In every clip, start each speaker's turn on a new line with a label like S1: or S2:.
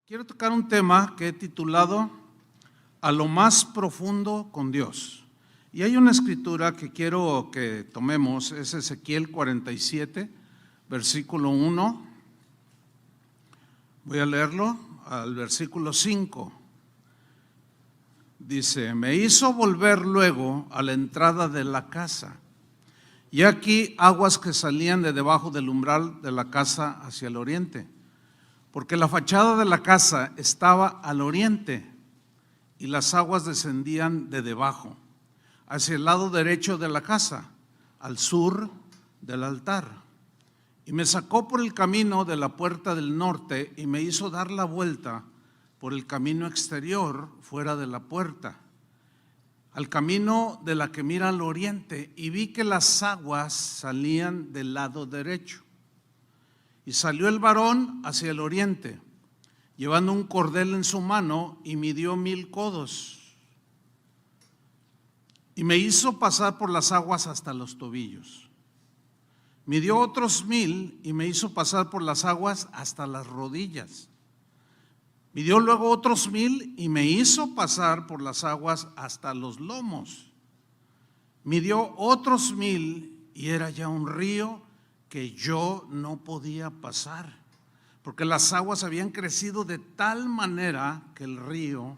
S1: Quiero tocar un tema que he titulado A lo más profundo con Dios. Y hay una escritura que quiero que tomemos, es Ezequiel 47, versículo 1. Voy a leerlo al versículo 5. Dice: me hizo volver luego a la entrada de la casa, y aquí aguas que salían de debajo del umbral de la casa hacia el oriente, porque la fachada de la casa estaba al oriente, y las aguas descendían de debajo, hacia el lado derecho de la casa, al sur del altar. Y me sacó por el camino de la puerta del norte, y me hizo dar la vuelta por el camino exterior, fuera de la puerta, al camino de la que mira al oriente, y vi que las aguas salían del lado derecho. Y salió el varón hacia el oriente, llevando un cordel en su mano, y midió 1000 codos. Y me hizo pasar por las aguas hasta los tobillos. Midió otros 1000 y me hizo pasar por las aguas hasta las rodillas. Midió luego otros 1000 y me hizo pasar por las aguas hasta los lomos. Midió otros 1000 y era ya un río que yo no podía pasar, porque las aguas habían crecido de tal manera que el río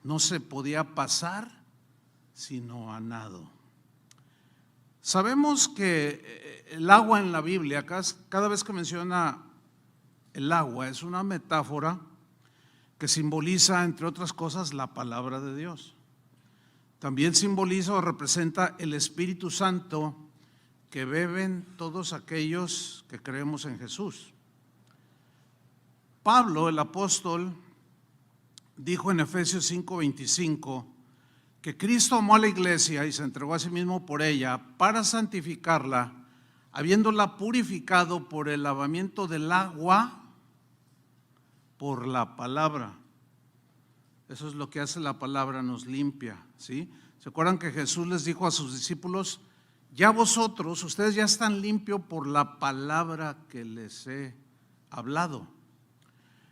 S1: no se podía pasar sino a nado. Sabemos que el agua en la Biblia, cada vez que menciona el agua, es una metáfora que simboliza, entre otras cosas, la palabra de Dios. También simboliza o representa el Espíritu Santo que beben todos aquellos que creemos en Jesús. Pablo, el apóstol, dijo en Efesios 5:25 que Cristo amó a la iglesia y se entregó a sí mismo por ella para santificarla, habiéndola purificado por el lavamiento del agua por la palabra. Eso es lo que hace la palabra, nos limpia, ¿sí? ¿Se acuerdan que Jesús les dijo a sus discípulos: ya vosotros, ustedes ya están limpios por la palabra que les he hablado?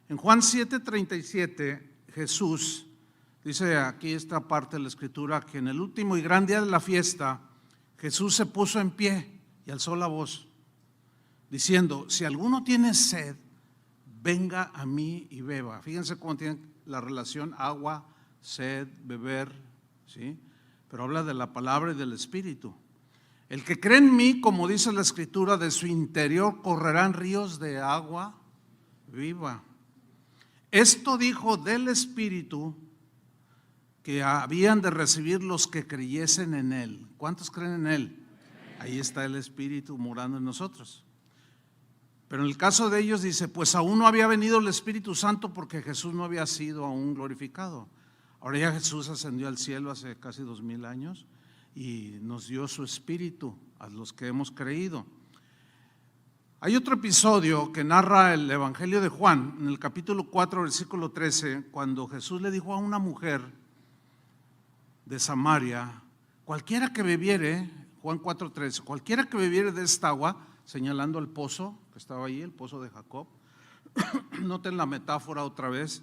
S1: En Juan 7:37, Jesús dice, aquí esta parte de la escritura, que en el último y gran día de la fiesta, Jesús se puso en pie y alzó la voz, diciendo: si alguno tiene sed, venga a mí y beba. Fíjense cómo tiene la relación agua, sed, beber, ¿sí? Pero habla de la palabra y del Espíritu. El que cree en mí, como dice la escritura, de su interior correrán ríos de agua viva. Esto dijo del Espíritu que habían de recibir los que creyesen en Él. ¿Cuántos creen en Él? Ahí está el Espíritu morando en nosotros. Pero en el caso de ellos dice, pues aún no había venido el Espíritu Santo porque Jesús no había sido aún glorificado. Ahora ya Jesús ascendió al cielo hace casi 2000 años y nos dio su Espíritu a los que hemos creído. Hay otro episodio que narra el Evangelio de Juan, en el capítulo 4, versículo 13, cuando Jesús le dijo a una mujer de Samaria: cualquiera que bebiere, Juan 4:13, cualquiera que bebiere de esta agua, señalando el pozo que estaba ahí, el pozo de Jacob. Noten la metáfora otra vez.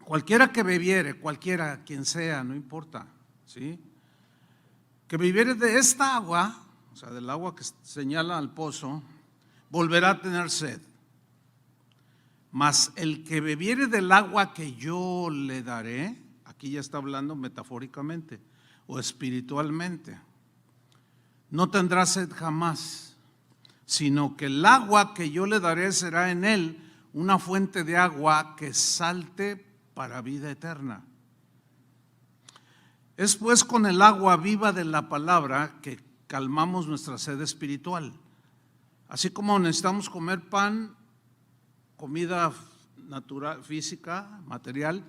S1: Cualquiera que bebiere, cualquiera, quien sea, no importa, ¿sí? Que bebiere de esta agua, o sea, del agua que señala al pozo, volverá a tener sed. Mas el que bebiere del agua que yo le daré, aquí ya está hablando metafóricamente o espiritualmente, no tendrá sed jamás, sino que el agua que yo le daré será en él una fuente de agua que salte para vida eterna. Es pues con el agua viva de la palabra que calmamos nuestra sed espiritual. Así como necesitamos comer pan, comida natural, física, material,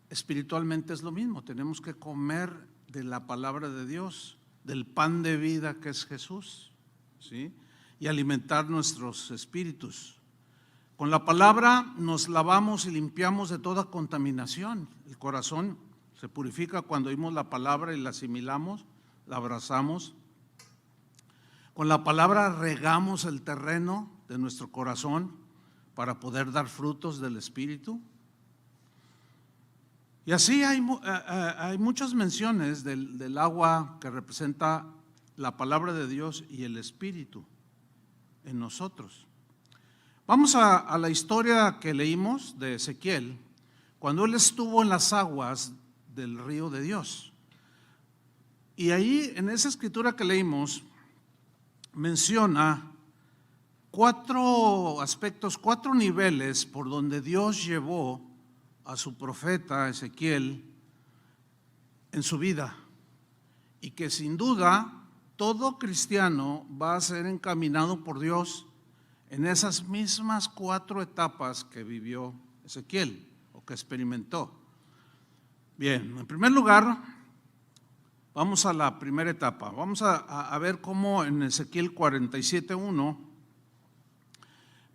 S1: espiritualmente es lo mismo. Tenemos que comer de la palabra de Dios, del pan de vida que es Jesús, ¿sí? Y alimentar nuestros espíritus. Con la palabra nos lavamos y limpiamos de toda contaminación. El corazón se purifica cuando oímos la palabra y la asimilamos, la abrazamos. Con la palabra regamos el terreno de nuestro corazón para poder dar frutos del Espíritu. Y así hay muchas menciones del agua que representa la palabra de Dios y el Espíritu en nosotros. Vamos a la historia que leímos de Ezequiel, cuando él estuvo en las aguas del río de Dios. Y ahí, en esa escritura que leímos, menciona 4 aspectos, 4 niveles por donde Dios llevó a su profeta Ezequiel en su vida, y que sin duda todo cristiano va a ser encaminado por Dios en esas mismas 4 etapas que vivió Ezequiel o que experimentó. Bien, en primer lugar, vamos a la primera etapa. Vamos a ver cómo en Ezequiel 47:1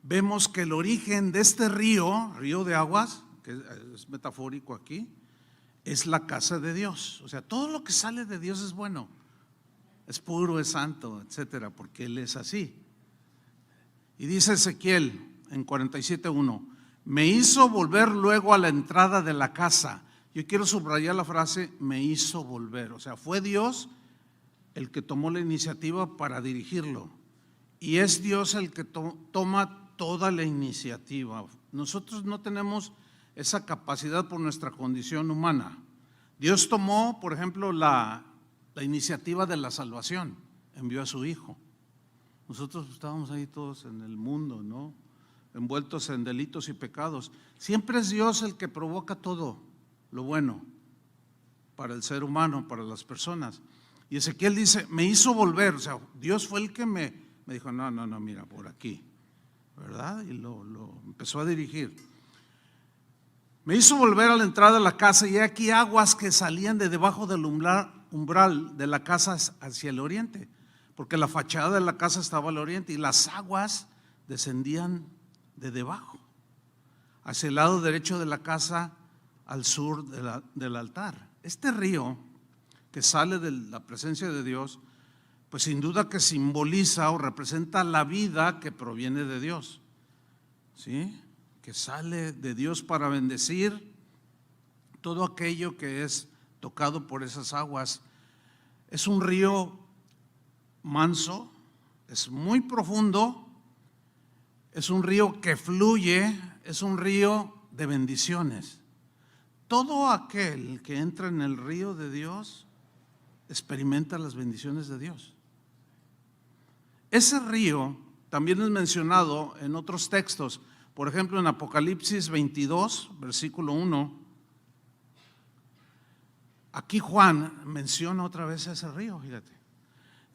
S1: vemos que el origen de este río de aguas, que es metafórico aquí, es la casa de Dios. O sea, todo lo que sale de Dios es bueno, es puro, es santo, etcétera, porque Él es así. Y dice Ezequiel en 47:1, me hizo volver luego a la entrada de la casa. Yo quiero subrayar la frase, me hizo volver. O sea, fue Dios el que tomó la iniciativa para dirigirlo. Y es Dios el que toma toda la iniciativa. Nosotros no tenemos esa capacidad por nuestra condición humana. Dios tomó, por ejemplo, la iniciativa de la salvación. Envió a su Hijo. Nosotros estábamos ahí todos en el mundo, ¿no? Envueltos en delitos y pecados. Siempre es Dios el que provoca todo lo bueno para el ser humano, para las personas. Y Ezequiel dice, me hizo volver. O sea, Dios fue el que me dijo, no, mira, por aquí, ¿verdad? Y lo empezó a dirigir. Me hizo volver a la entrada de la casa y aquí aguas que salían de debajo del umbral de la casa hacia el oriente, porque la fachada de la casa estaba al oriente y las aguas descendían de debajo, hacia el lado derecho de la casa, al sur del altar. Este río que sale de la presencia de Dios, pues sin duda que simboliza o representa la vida que proviene de Dios, ¿sí? Que sale de Dios para bendecir todo aquello que es tocado por esas aguas. Es un río manso, es muy profundo, es un río que fluye, es un río de bendiciones. Todo aquel que entra en el río de Dios experimenta las bendiciones de Dios. Ese río también es mencionado en otros textos. Por ejemplo, en Apocalipsis 22, versículo 1, aquí Juan menciona otra vez ese río, fíjate.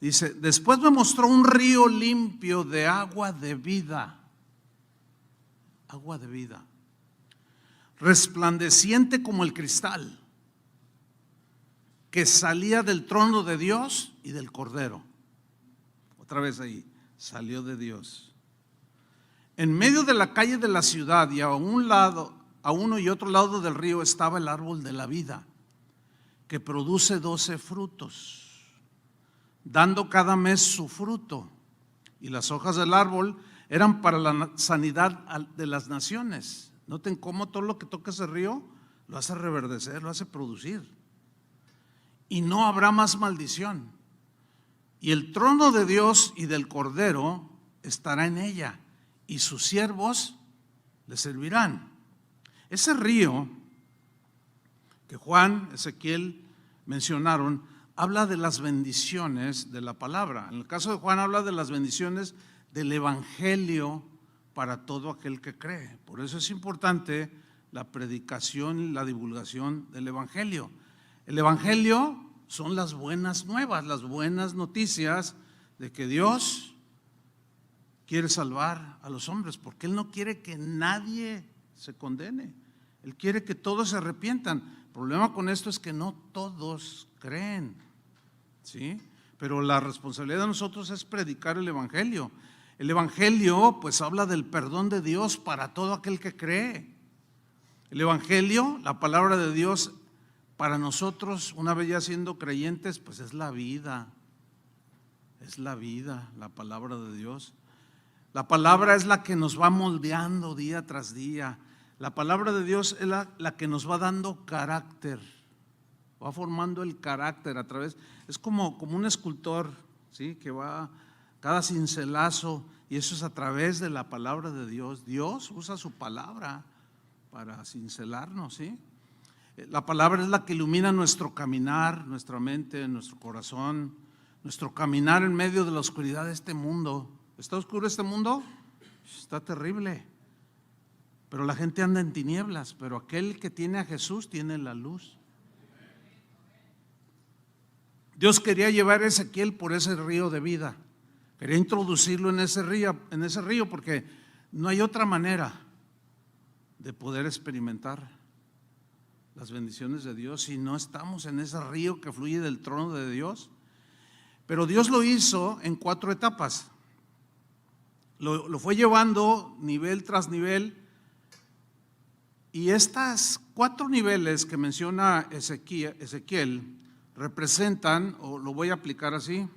S1: Dice, después me mostró un río limpio de agua de vida, resplandeciente como el cristal, que salía del trono de Dios y del Cordero. Otra vez ahí, salió de Dios. En medio de la calle de la ciudad y a uno y otro lado del río estaba el árbol de la vida, que produce 12 frutos, dando cada mes su fruto. Y las hojas del árbol eran para la sanidad de las naciones. Noten cómo todo lo que toca ese río lo hace reverdecer, lo hace producir. Y no habrá más maldición. Y el trono de Dios y del Cordero estará en ella, y sus siervos le servirán. Ese río que Juan, Ezequiel mencionaron, habla de las bendiciones de la palabra. En el caso de Juan habla de las bendiciones del evangelio para todo aquel que cree. Por eso es importante la predicación y la divulgación del evangelio. El evangelio son las buenas nuevas, las buenas noticias de que Dios quiere salvar a los hombres, porque Él no quiere que nadie se condene. Él quiere que todos se arrepientan. El problema con esto es que no todos creen, ¿sí? Pero la responsabilidad de nosotros es predicar el evangelio. El evangelio pues habla del perdón de Dios para todo aquel que cree. El evangelio, la palabra de Dios para nosotros, una vez ya siendo creyentes, pues es la vida, la palabra de Dios. La palabra es la que nos va moldeando día tras día. La palabra de Dios es la que nos va dando carácter, va formando el carácter a través, es como un escultor, ¿sí? Que va cada cincelazo, y eso es a través de la palabra de Dios. Dios usa su palabra para cincelarnos, ¿sí? La palabra es la que ilumina nuestro caminar, nuestra mente, nuestro corazón, nuestro caminar en medio de la oscuridad de este mundo. ¿Está oscuro este mundo? Está terrible. Pero la gente anda en tinieblas, pero aquel que tiene a Jesús tiene la luz. Dios quería llevar a Ezequiel por ese río de vida. Quería introducirlo en ese río porque no hay otra manera de poder experimentar las bendiciones de Dios si no estamos en ese río que fluye del trono de Dios. Pero Dios lo hizo en 4 etapas. Lo fue llevando nivel tras nivel, y estas 4 niveles que menciona Ezequiel representan, o lo voy a aplicar así,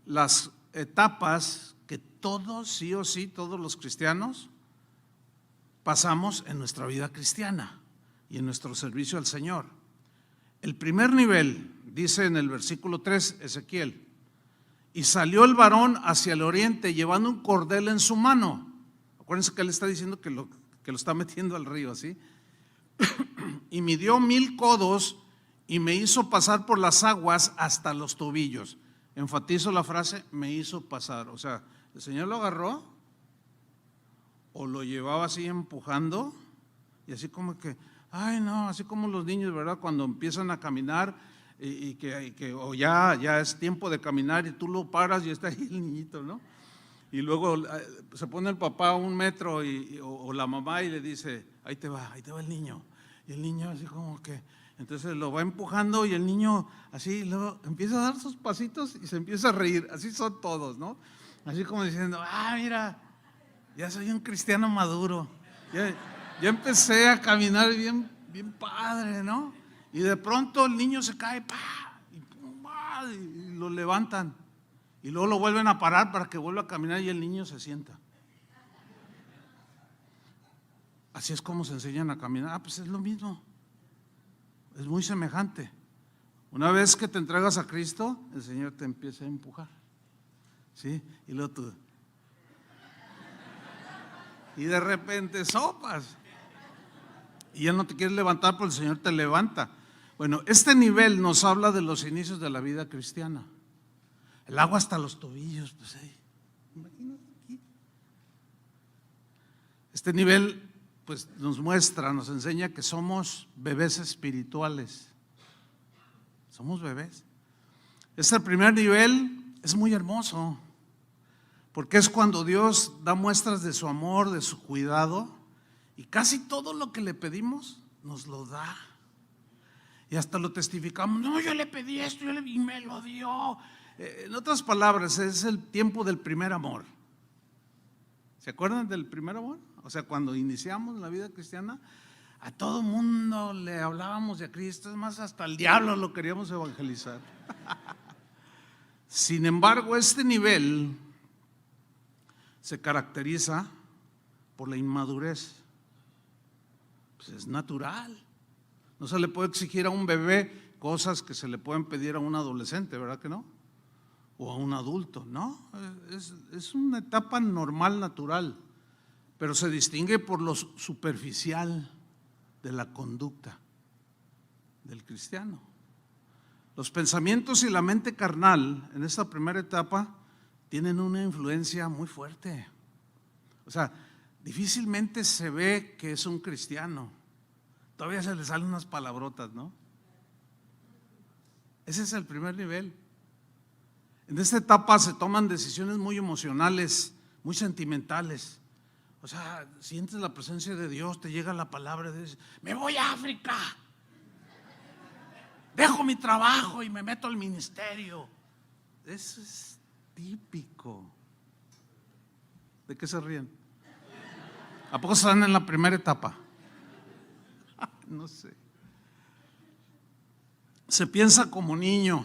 S1: las etapas que todos, sí o sí, todos los cristianos pasamos en nuestra vida cristiana y en nuestro servicio al Señor. El primer nivel, dice en el versículo 3 Ezequiel: y salió el varón hacia el oriente llevando un cordel en su mano. Acuérdense que él está diciendo que lo está metiendo al río, ¿sí? Y midió 1000 codos y me hizo pasar por las aguas hasta los tobillos. Enfatizo la frase, me hizo pasar. O sea, el Señor lo agarró o lo llevaba así empujando, y así como que, ay no, así como los niños, ¿verdad? Cuando empiezan a caminar y que o ya es tiempo de caminar y tú lo paras y está ahí el niñito, ¿no? Y luego se pone el papá a 1 metro o la mamá y le dice, ahí te va el niño. Y el niño así como que, entonces lo va empujando y el niño así, luego empieza a dar sus pasitos y se empieza a reír. Así son todos, ¿no? Así como diciendo, mira, ya soy un cristiano maduro. Ya empecé a caminar bien padre, ¿no? Y de pronto el niño se cae, y lo levantan. Y luego lo vuelven a parar para que vuelva a caminar y el niño se sienta. Así es como se enseñan a caminar. Pues es lo mismo. Es muy semejante. Una vez que te entregas a Cristo, el Señor te empieza a empujar, ¿sí? Y luego tú. Y de repente sopas. Y ya no te quieres levantar, pero el Señor te levanta. Bueno, este nivel nos habla de los inicios de la vida cristiana. El agua hasta los tobillos, pues ahí, imagínate aquí. Este nivel pues nos enseña que somos bebés espirituales. Somos bebés. Este primer nivel es muy hermoso, porque es cuando Dios da muestras de su amor, de su cuidado, y casi todo lo que le pedimos nos lo da. Y hasta lo testificamos, no, yo le pedí esto y me lo dio. En otras palabras, es el tiempo del primer amor. ¿Se acuerdan del primer amor? O sea, cuando iniciamos la vida cristiana, a todo mundo le hablábamos de Cristo, es más, hasta el diablo lo queríamos evangelizar. Sin embargo, este nivel se caracteriza por la inmadurez. Pues es natural. No se le puede exigir a un bebé cosas que se le pueden pedir a un adolescente, ¿verdad que no? O a un adulto, ¿no? Es una etapa normal, natural, pero se distingue por lo superficial de la conducta del cristiano. Los pensamientos y la mente carnal en esta primera etapa tienen una influencia muy fuerte. O sea, difícilmente se ve que es un cristiano. Todavía se le salen unas palabrotas, ¿no? Ese es el primer nivel. En esta etapa se toman decisiones muy emocionales, muy sentimentales. O sea, sientes la presencia de Dios, te llega la palabra de Dios, me voy a África, dejo mi trabajo y me meto al ministerio. Eso es típico. ¿De qué se ríen? ¿A poco están en la primera etapa? No sé. Se piensa como niño,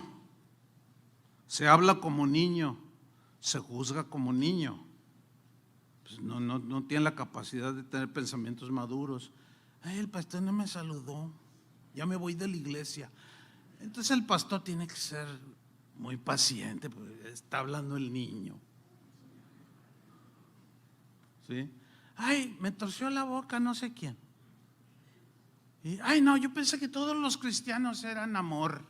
S1: se habla como niño, se juzga como niño. pues no tienen la capacidad de tener pensamientos maduros. Ay, el pastor no me saludó, ya me voy de la iglesia. Entonces el pastor tiene que ser muy paciente, porque está hablando el niño. ¿Sí? Ay, me torció la boca no sé quién. Y, ay, no, yo pensé que todos los cristianos eran amor.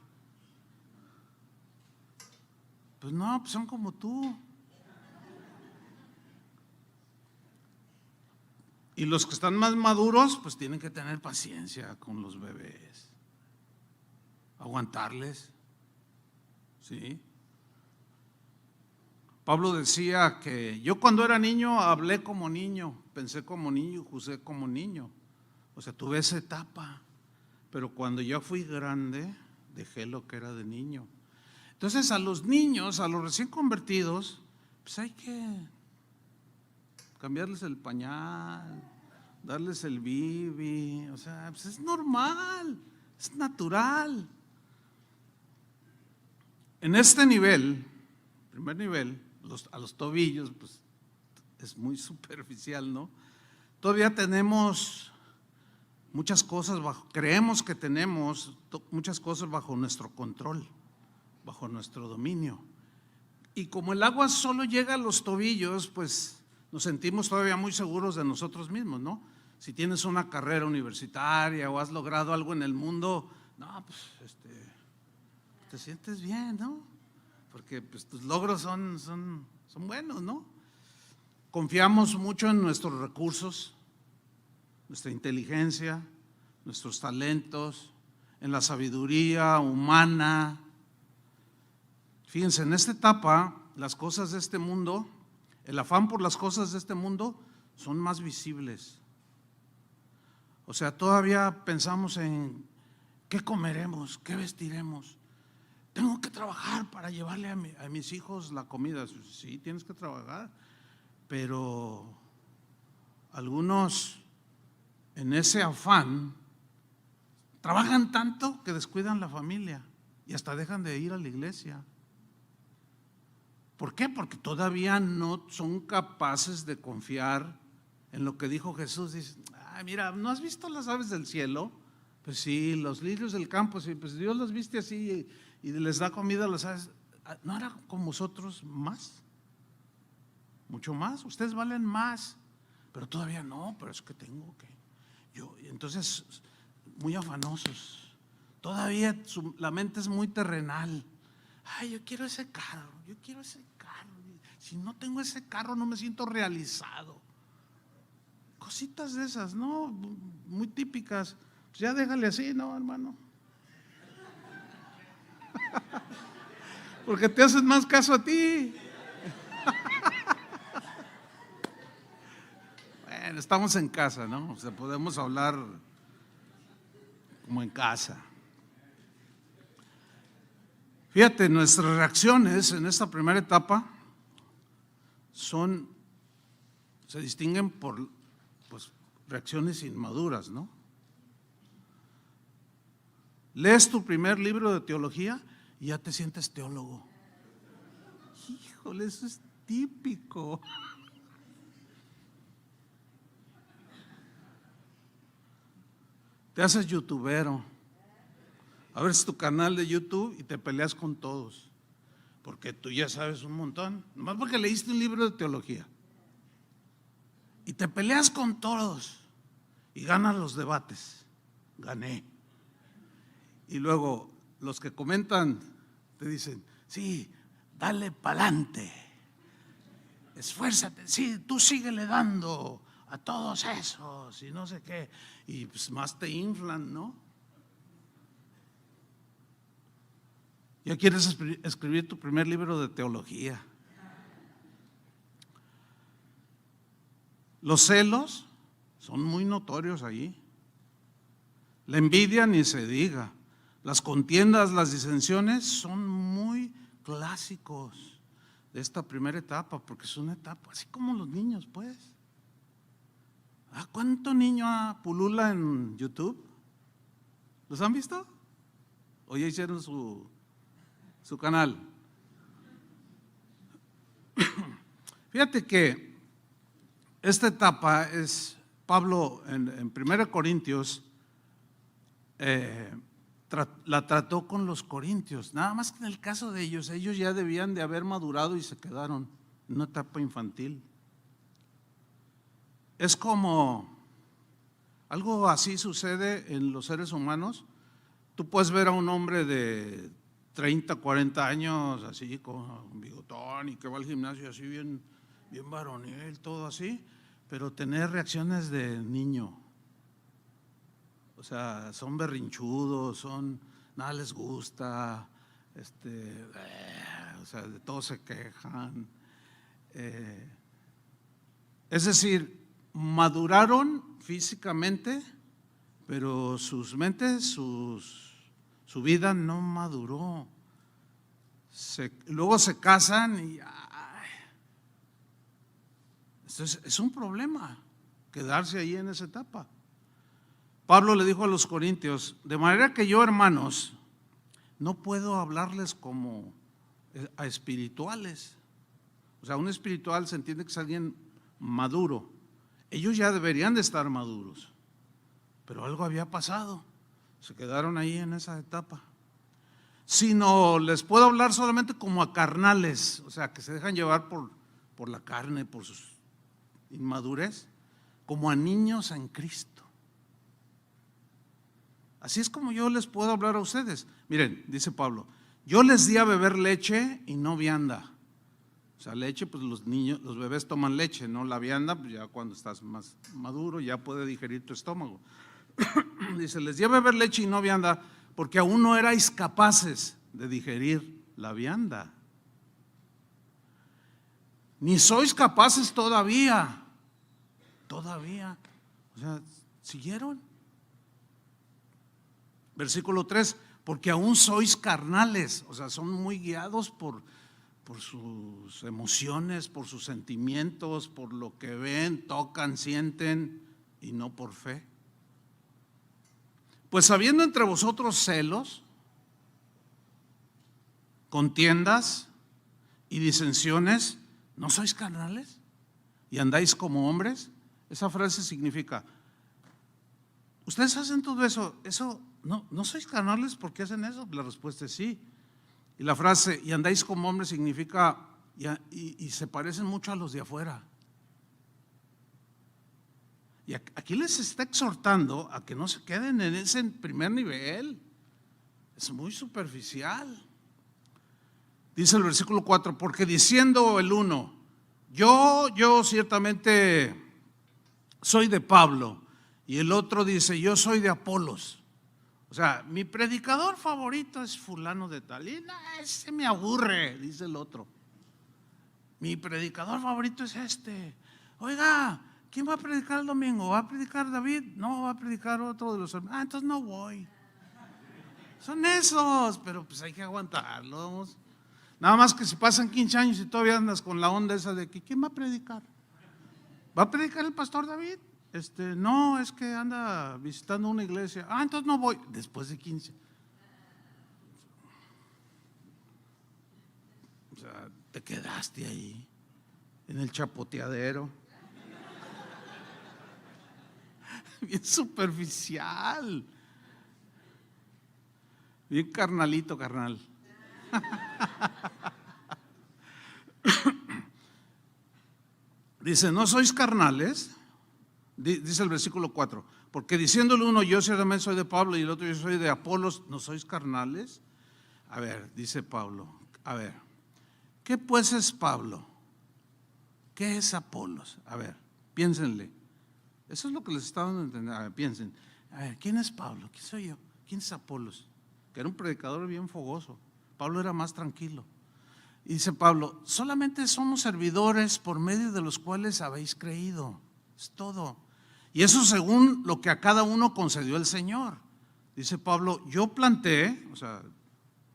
S1: Pues no, pues son como tú. Y los que están más maduros, pues tienen que tener paciencia con los bebés, aguantarles. ¿Sí? Pablo decía que yo cuando era niño hablé como niño, pensé como niño, juzgué como niño. O sea, tuve esa etapa, pero cuando ya fui grande, dejé lo que era de niño. Entonces a los niños, a los recién convertidos, pues hay que cambiarles el pañal, darles el bibi, o sea, pues es normal, es natural. En este nivel, primer nivel, a los tobillos, pues es muy superficial, ¿no? Todavía tenemos muchas cosas creemos que tenemos muchas cosas bajo nuestro control, bajo nuestro dominio. Y como el agua solo llega a los tobillos, pues nos sentimos todavía muy seguros de nosotros mismos, ¿no? Si tienes una carrera universitaria o has logrado algo en el mundo, no, pues te sientes bien, ¿no? Porque pues, tus logros son buenos, ¿no? Confiamos mucho en nuestros recursos, nuestra inteligencia, nuestros talentos, en la sabiduría humana. Fíjense, en esta etapa, las cosas de este mundo, el afán por las cosas de este mundo son más visibles. O sea, todavía pensamos en qué comeremos, qué vestiremos. Tengo que trabajar para llevarle a mis hijos la comida. Sí, tienes que trabajar, pero algunos en ese afán trabajan tanto que descuidan la familia y hasta dejan de ir a la iglesia. ¿Por qué? Porque todavía no son capaces de confiar en lo que dijo Jesús. Dice, ay, mira, ¿no has visto las aves del cielo? Pues sí, los lirios del campo, sí, pues Dios los viste así y les da comida a las aves. ¿No hará con vosotros más? Mucho más, ustedes valen más, pero todavía no, pero es que tengo que. Entonces, muy afanosos, todavía la mente es muy terrenal. Ay, yo quiero ese carro, si no tengo ese carro no me siento realizado. Cositas de esas, ¿no? Muy típicas. Pues ya déjale así, ¿no, hermano? Porque te hacen más caso a ti. Bueno, estamos en casa, ¿no? O sea, podemos hablar como en casa. Fíjate, nuestras reacciones en esta primera etapa se distinguen por reacciones inmaduras, ¿no? Lees tu primer libro de teología y ya te sientes teólogo. Híjole, eso es típico. Te haces youtubero, abres tu canal de YouTube y te peleas con todos, porque tú ya sabes un montón, nomás porque leíste un libro de teología. Y te peleas con todos y ganas los debates. Gané. Y luego los que comentan te dicen, sí, dale pa'lante, esfuérzate, sí, tú síguele dando a todos esos y no sé qué, y pues más te inflan, ¿no? Ya quieres escribir tu primer libro de teología. Los celos son muy notorios ahí. La envidia ni se diga. Las contiendas, las disensiones son muy clásicos de esta primera etapa, porque es una etapa, así como los niños, pues. ¿Cuánto niño pulula en YouTube? ¿Los han visto? ¿O ya hicieron su canal? Fíjate que esta etapa es, Pablo en 1 Corintios la trató con los corintios, nada más que en el caso de ellos ya debían de haber madurado y se quedaron en una etapa infantil. Es como, algo así sucede en los seres humanos. Tú puedes ver a un hombre de 30, 40 años, así con un bigotón y que va al gimnasio así bien varonil, todo así, pero tener reacciones de niño. O sea, son berrinchudos, nada les gusta, o sea, de todo se quejan. Es decir, maduraron físicamente, pero sus mentes, su vida no maduró. Luego se casan y entonces es un problema quedarse ahí en esa etapa. Pablo le dijo a los corintios: de manera que yo, hermanos, no puedo hablarles como a espirituales. O sea, un espiritual se entiende que es alguien maduro. Ellos ya deberían de estar maduros, pero algo había pasado, se quedaron ahí en esa etapa. Sino les puedo hablar solamente como a carnales, o sea, que se dejan llevar por la carne, por sus inmadurez, como a niños en Cristo. Así es como yo les puedo hablar a ustedes. Miren, dice Pablo: yo les di a beber leche y no vianda. O sea, leche, pues los bebés toman leche, no la vianda, pues ya cuando estás más maduro ya puede digerir tu estómago. Dice: les di a beber leche y no vianda, porque aún no erais capaces de digerir la vianda. Ni sois capaces todavía. O sea, ¿siguieron? Versículo 3, porque aún sois carnales, o sea, son muy guiados por sus emociones, por sus sentimientos, por lo que ven, tocan, sienten, y no por fe. Pues habiendo entre vosotros celos, contiendas y disensiones, ¿no sois carnales? ¿Y andáis como hombres? Esa frase significa: ustedes hacen todo eso ¿no sois carnales porque hacen eso? La respuesta es sí. Y la frase "y andáis como hombres" significa y se parecen mucho a los de afuera. Y aquí les está exhortando a que no se queden en ese primer nivel. Es muy superficial. Dice el versículo 4: porque diciendo el uno, yo ciertamente soy de Pablo, y el otro dice, yo soy de Apolos. O sea, mi predicador favorito es fulano de tal, y no, ese me aburre, dice el otro. Mi predicador favorito es este. Oiga, ¿quién va a predicar el domingo? ¿Va a predicar David? No, va a predicar otro de los hermanos. Entonces no voy. Son esos, pero pues hay que aguantarlos. Nada más que si pasan 15 años y todavía andas con la onda esa de que ¿quién va a predicar? ¿Va a predicar el pastor David? No, es que anda visitando una iglesia. Entonces no voy. Después de 15. O sea, te quedaste ahí, en el chapoteadero. Bien superficial. Bien carnalito, carnal. Dice, ¿no sois carnales? Dice el versículo 4, porque diciendo el uno, yo ciertamente soy de Pablo, y el otro, yo soy de Apolos, ¿no sois carnales? A ver, dice Pablo, a ver, ¿qué pues es Pablo? ¿Qué es Apolos? A ver, piénsenle. Eso es lo que les estaba dando a entender. A ver, piensen. A ver, ¿quién es Pablo? ¿Quién soy yo? ¿Quién es Apolos? Que era un predicador bien fogoso. Pablo era más tranquilo. Y dice Pablo, solamente somos servidores por medio de los cuales habéis creído. Es todo. Y eso según lo que a cada uno concedió el Señor. Dice Pablo, yo planté, o sea,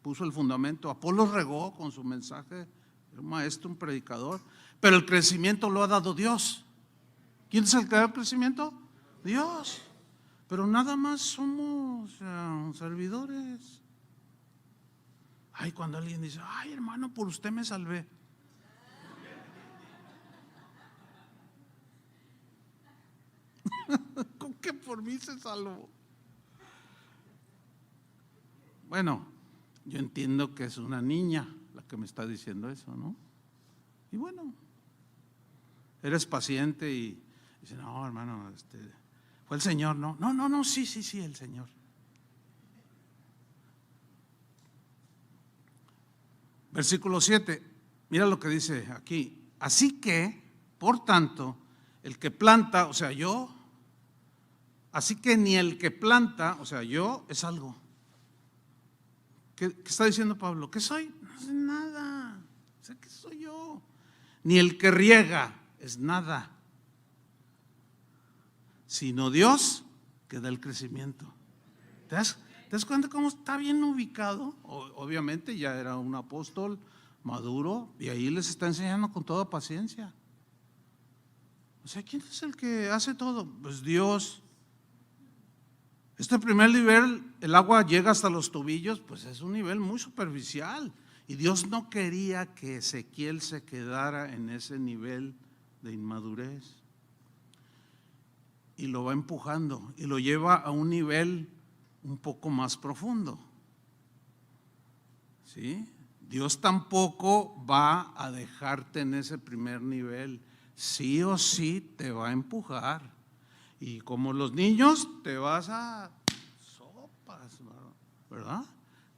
S1: puso el fundamento, Apolos regó con su mensaje, era un maestro, un predicador, pero el crecimiento lo ha dado Dios. ¿Quién es el que da el crecimiento? Dios. Pero nada más somos servidores. Ay, cuando alguien dice, ay hermano, por usted me salvé. ¿Con qué por mí se salvó? Bueno, yo entiendo que es una niña la que me está diciendo eso, ¿no? Y bueno, eres paciente y dice, no, hermano, fue el Señor, ¿no? No, sí, el Señor. Versículo 7, mira lo que dice aquí. Así que, por tanto, el que planta, o sea, yo, así que ni el que planta, o sea, yo, es algo. ¿Qué está diciendo Pablo? ¿Qué soy? No sé nada. O sea, ¿qué soy yo? Ni el que riega es nada, sino Dios que da el crecimiento. ¿Te das cuenta cómo está bien ubicado? Obviamente ya era un apóstol maduro y ahí les está enseñando con toda paciencia. O sea, ¿quién es el que hace todo? Pues Dios. Este primer nivel, el agua llega hasta los tobillos, pues es un nivel muy superficial. Y Dios no quería que Ezequiel se quedara en ese nivel de inmadurez. Y lo va empujando y lo lleva a un nivel un poco más profundo. ¿Sí? Dios tampoco va a dejarte en ese primer nivel. Sí o sí te va a empujar. Y como los niños te vas a sopas, ¿verdad?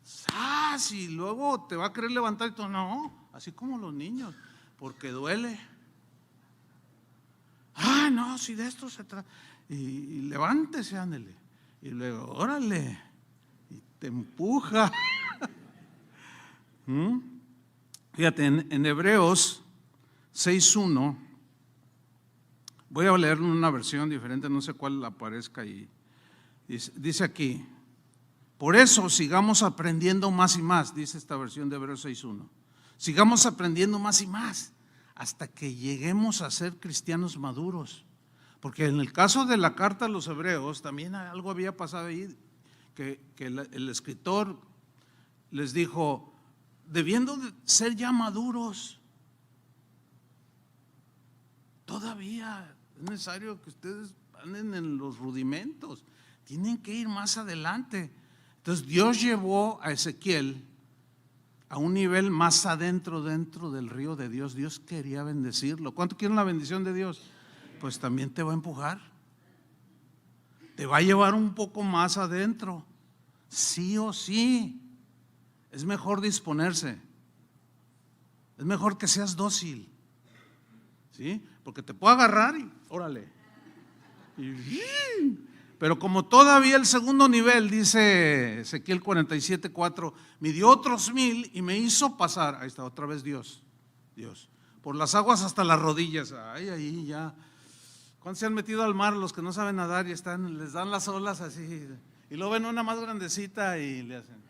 S1: ¡Sas! Y luego te va a querer levantar y todo. No, así como los niños, porque duele. No, si de esto se trata. Y levántese, ándele. Y luego, órale. Y te empuja. Fíjate, en Hebreos 6:1, voy a leer una versión diferente, no sé cuál aparezca ahí. Dice aquí, por eso sigamos aprendiendo más y más, dice esta versión de Hebreos 6:1. Sigamos aprendiendo más y más hasta que lleguemos a ser cristianos maduros. Porque en el caso de la carta a los hebreos también algo había pasado ahí, que el escritor les dijo, debiendo de ser ya maduros, todavía es necesario que ustedes anden en los rudimentos, tienen que ir más adelante. Entonces Dios llevó a Ezequiel a un nivel más adentro, dentro del río de Dios. Dios quería bendecirlo. ¿Cuánto quieren la bendición de Dios? Pues también te va a empujar, te va a llevar un poco más adentro, sí o sí. Es mejor disponerse, es mejor que seas dócil, ¿sí? Porque te puedo agarrar y órale. Pero como todavía el segundo nivel, dice Ezequiel 47:4, midió otros 1000 y me hizo pasar, ahí está otra vez Dios, por las aguas hasta las rodillas. Ahí ya. ¿Cuántos se han metido al mar los que no saben nadar y les dan las olas así? Y luego ven una más grandecita y le hacen.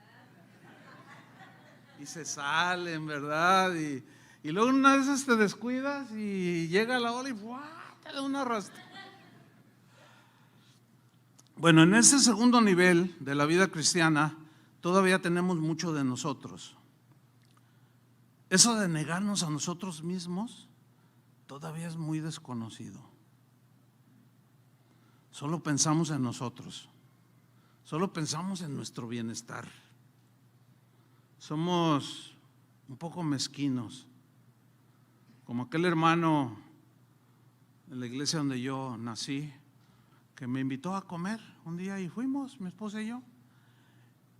S1: Y se salen, ¿verdad? Y luego una de esas te descuidas y llega la ola y ¡buah! Te da una arrastra. Bueno, en ese segundo nivel de la vida cristiana todavía tenemos mucho de nosotros. Eso de negarnos a nosotros mismos todavía es muy desconocido. Solo pensamos en nosotros, solo pensamos en nuestro bienestar. Somos un poco mezquinos, como aquel hermano en la iglesia donde yo nací, que me invitó a comer un día y fuimos, mi esposa y yo,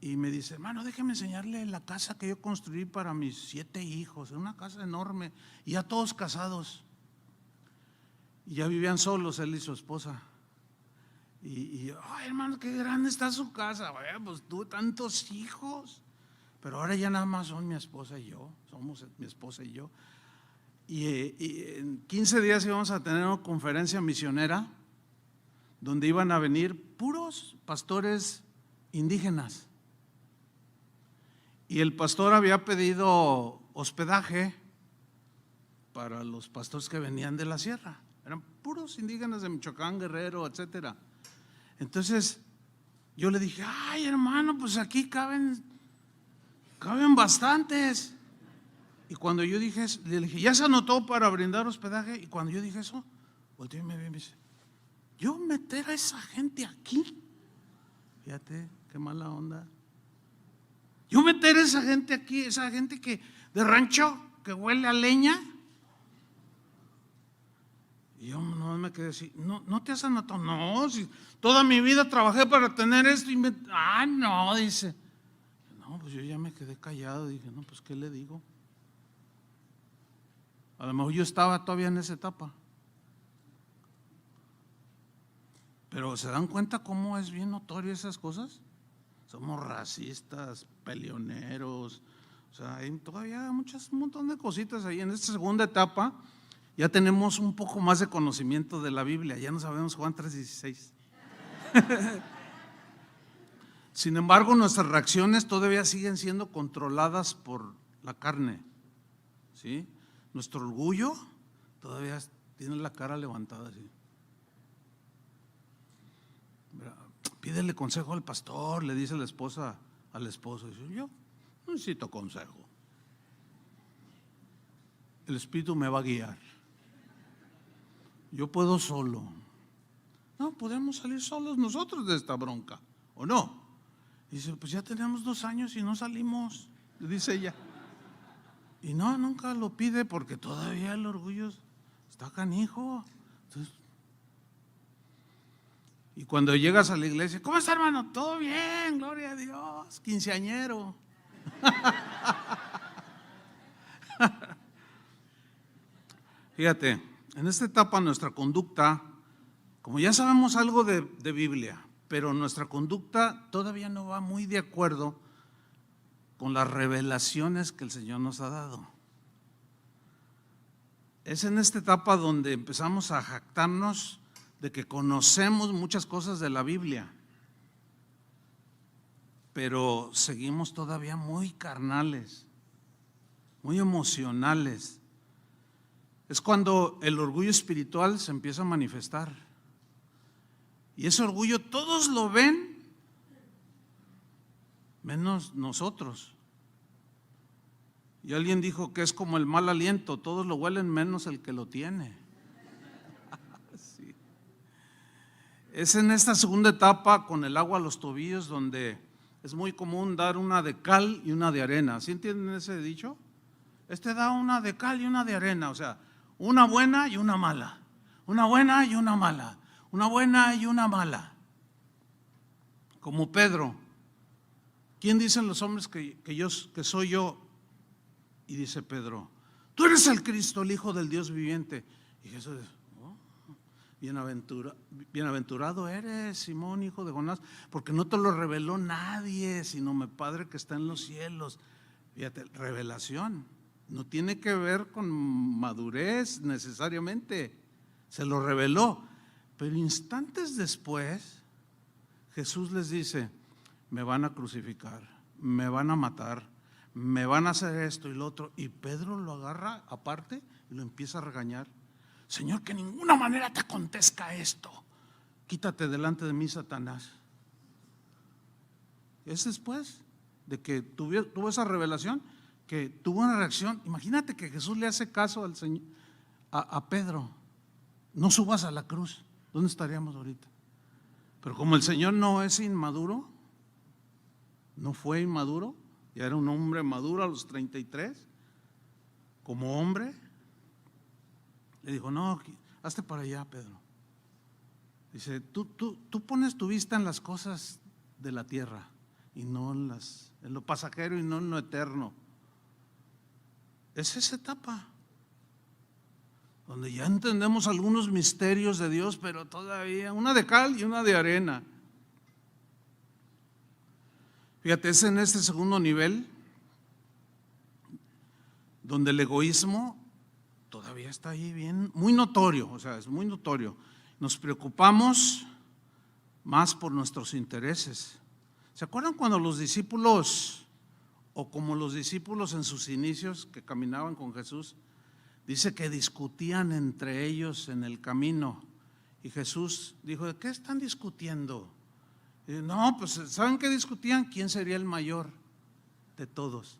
S1: y me dice, hermano, déjeme enseñarle la casa que yo construí para mis 7 hijos, una casa enorme, y ya todos casados, y ya vivían solos él y su esposa. Y ay, hermano, qué grande está su casa. Pues tuve tantos hijos, pero ahora ya nada más son mi esposa y yo, somos mi esposa y yo. Y en 15 días íbamos a tener una conferencia misionera donde iban a venir puros pastores indígenas. Y el pastor había pedido hospedaje para los pastores que venían de la sierra. Eran puros indígenas de Michoacán, Guerrero, etcétera. Entonces yo le dije, ay, hermano, pues aquí caben bastantes. Y cuando yo dije eso, le dije, ¿ya se anotó para brindar hospedaje? Y cuando yo dije eso, volteó y me dice, yo meter a esa gente aquí, fíjate qué mala onda. Yo meter a esa gente aquí, esa gente que de rancho que huele a leña. Y yo no me quedé así, no te has anotado, no, si toda mi vida trabajé para tener esto y no, dice, no, pues yo ya me quedé callado, dije, no, pues ¿qué le digo? A lo mejor yo estaba todavía en esa etapa. Pero ¿se dan cuenta cómo es bien notorio esas cosas? Somos racistas, peleoneros, o sea, hay todavía un montón de cositas ahí. En esta segunda etapa ya tenemos un poco más de conocimiento de la Biblia, ya no sabemos Juan 3:16. Sin embargo, nuestras reacciones todavía siguen siendo controladas por la carne, ¿sí? Nuestro orgullo todavía tiene la cara levantada así. Pídele consejo al pastor, le dice la esposa al esposo. Dice, yo no necesito consejo. El Espíritu me va a guiar. Yo puedo solo. No, podemos salir solos nosotros de esta bronca, ¿o no? Dice, pues ya tenemos 2 años y no salimos, dice ella. Y no, nunca lo pide porque todavía el orgullo está canijo. Entonces, y cuando llegas a la iglesia, ¿cómo está, hermano? Todo bien, gloria a Dios, quinceañero. Fíjate, en esta etapa nuestra conducta, como ya sabemos algo de Biblia, pero nuestra conducta todavía no va muy de acuerdo con las revelaciones que el Señor nos ha dado. Es en esta etapa donde empezamos a jactarnos de que conocemos muchas cosas de la Biblia, pero seguimos todavía muy carnales, muy emocionales. Es cuando el orgullo espiritual se empieza a manifestar. Y ese orgullo todos lo ven, menos nosotros. Y alguien dijo que es como el mal aliento, todos lo huelen menos el que lo tiene. Sí. Es en esta segunda etapa con el agua a los tobillos donde es muy común dar una de cal y una de arena. ¿Sí entienden ese dicho? Este da una de cal y una de arena, o sea, una buena y una mala, una buena y una mala, una buena y una mala. Como Pedro, ¿quién dicen los hombres que soy yo? Y dice Pedro, tú eres el Cristo, el Hijo del Dios viviente. Y Jesús dice, bienaventurado eres, Simón, hijo de Jonás, porque no te lo reveló nadie, sino mi Padre que está en los cielos. Fíjate, revelación no tiene que ver con madurez necesariamente, se lo reveló, pero instantes después Jesús les dice, me van a crucificar, me van a matar, me van a hacer esto y lo otro, y Pedro lo agarra aparte y lo empieza a regañar. Señor, que de ninguna manera te acontezca esto, quítate delante de mí, Satanás. Es después de que tuvo esa revelación, que tuvo una reacción. Imagínate que Jesús le hace caso al Señor, a Pedro, no subas a la cruz, ¿dónde estaríamos ahorita? Pero como el Señor no es inmaduro, no fue inmaduro, ya era un hombre maduro a los 33, como hombre, le dijo, no, hazte para allá, Pedro. Dice, tú pones tu vista en las cosas de la tierra y no en lo pasajero y no en lo eterno. Es esa etapa donde ya entendemos algunos misterios de Dios, pero todavía una de cal y una de arena. Fíjate, es en este segundo nivel donde el egoísmo todavía está ahí bien, muy notorio, o sea, es muy notorio. Nos preocupamos más por nuestros intereses. ¿Se acuerdan cuando los discípulos, o como los discípulos en sus inicios que caminaban con Jesús, dice que discutían entre ellos en el camino? Y Jesús dijo, ¿de qué están discutiendo? Y no, pues ¿saben qué discutían? ¿Quién sería el mayor de todos?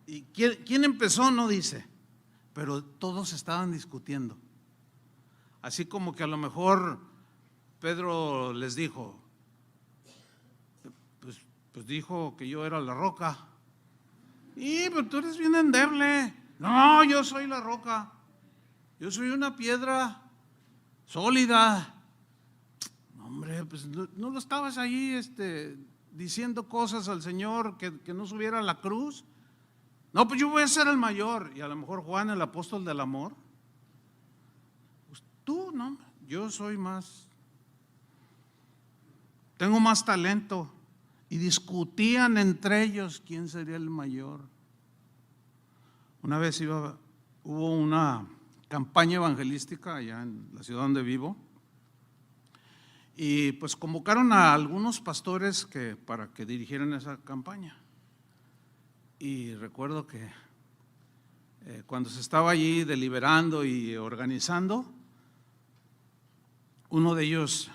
S1: ¿Y quién empezó? No dice, pero todos estaban discutiendo. Así como que a lo mejor Pedro les dijo, pues dijo que yo era la roca. Y pero tú eres bien endeble. No, yo soy la roca. Yo soy una piedra sólida. Hombre, pues no lo estabas ahí diciendo cosas al Señor que no subiera a la cruz. No, pues yo voy a ser el mayor. Y a lo mejor Juan, el apóstol del amor. Pues tú, no, yo soy más. Tengo más talento. Y discutían entre ellos quién sería el mayor. Una vez hubo una campaña evangelística allá en la ciudad donde vivo. Y pues convocaron a algunos pastores para que dirigieran esa campaña. Y recuerdo que cuando se estaba allí deliberando y organizando, uno de ellos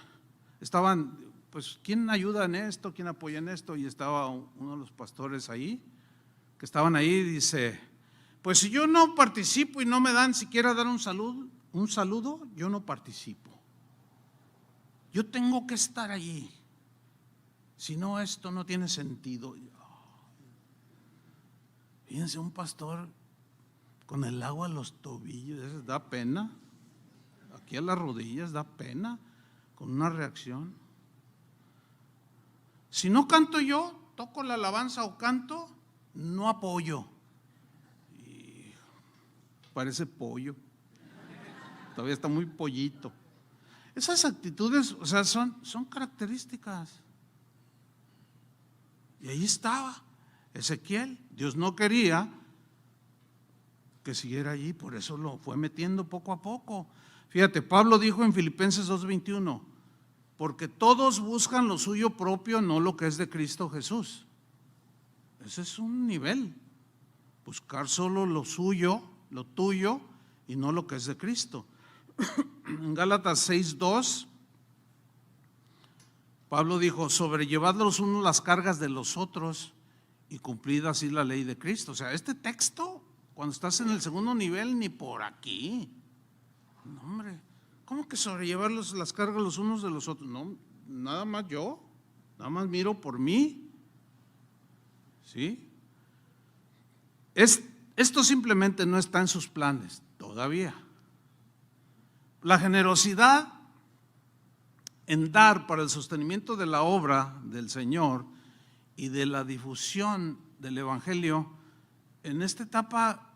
S1: estaban, pues, ¿quién ayuda en esto? ¿Quién apoya en esto? Y estaba uno de los pastores ahí, que estaban ahí, y dice, pues si yo no participo y no me dan siquiera dar un saludo, yo no participo. Yo tengo que estar allí. Si no, esto no tiene sentido. Fíjense, un pastor con el agua a los tobillos, eso da pena. Aquí a las rodillas da pena, con una reacción. Si no canto yo, toco la alabanza o canto, no apoyo. Y parece pollo. Todavía está muy pollito. Esas actitudes, o sea, son características. Y ahí estaba Ezequiel. Dios no quería que siguiera allí, por eso lo fue metiendo poco a poco. Fíjate, Pablo dijo en Filipenses 2:21, porque todos buscan lo suyo propio, no lo que es de Cristo Jesús. Ese es un nivel, buscar solo lo suyo, lo tuyo, y no lo que es de Cristo. En Gálatas 6:2, Pablo dijo, sobrellevad los unos las cargas de los otros y cumplid así la ley de Cristo. O sea, este texto, cuando estás en el segundo nivel, ni por aquí. No, hombre, ¿cómo que sobrellevar las cargas los unos de los otros? No, nada más yo, nada más miro por mí. ¿Sí? Esto simplemente no está en sus planes todavía. La generosidad en dar para el sostenimiento de la obra del Señor y de la difusión del Evangelio, en esta etapa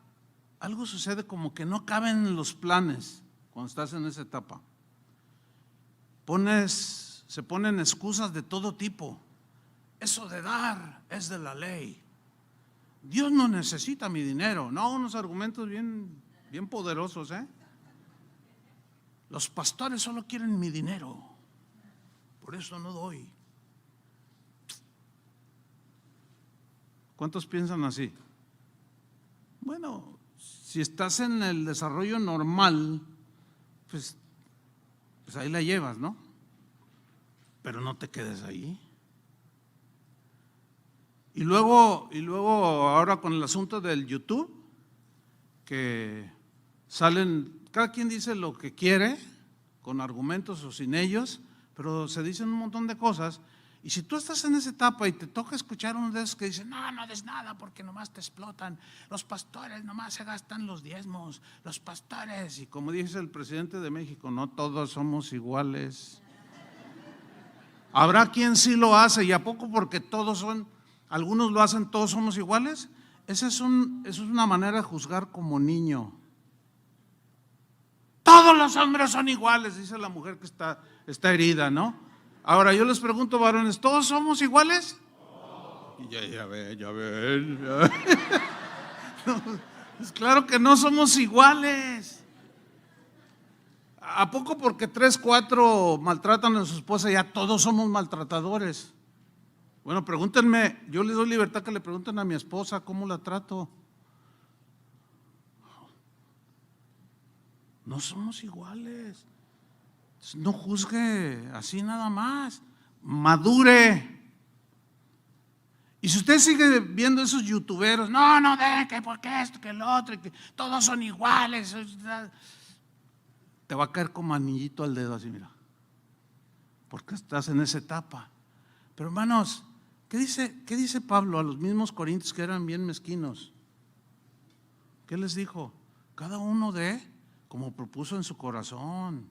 S1: algo sucede como que no caben en los planes cuando estás en esa etapa. Se ponen excusas de todo tipo. Eso de dar es de la ley. Dios no necesita mi dinero. No, unos argumentos bien poderosos, ¿eh? Los pastores solo quieren mi dinero, por eso no doy. ¿Cuántos piensan así? Bueno, si estás en el desarrollo normal, pues ahí la llevas, ¿no? Pero no te quedes ahí. Y luego ahora con el asunto del YouTube, que salen, cada quien dice lo que quiere, con argumentos o sin ellos, pero se dicen un montón de cosas. Y si tú estás en esa etapa y te toca escuchar uno de esos que dicen, no des nada porque nomás te explotan, los pastores nomás se gastan los diezmos, los pastores, y como dice el presidente de México, no todos somos iguales. Habrá quien sí lo hace, y a poco porque algunos lo hacen, todos somos iguales. Esa es una manera de juzgar como niño. Todos los hombres son iguales, dice la mujer que está herida, ¿no? Ahora yo les pregunto, varones, ¿todos somos iguales? Ya ven. No, pues claro que no somos iguales. ¿A poco porque 3, 4 maltratan a su esposa ya todos somos maltratadores? Bueno, pregúntenme, yo les doy libertad que le pregunten a mi esposa cómo la trato. No somos iguales. No juzgue así nada más. Madure. Y si usted sigue viendo esos youtuberos, no, que porque esto, que el otro, que todos son iguales. te va a caer como anillito al dedo así, mira, porque estás en esa etapa. Pero hermanos, ¿qué dice Pablo a los mismos corintios que eran bien mezquinos? ¿Qué les dijo? Cada uno dé como propuso en su corazón,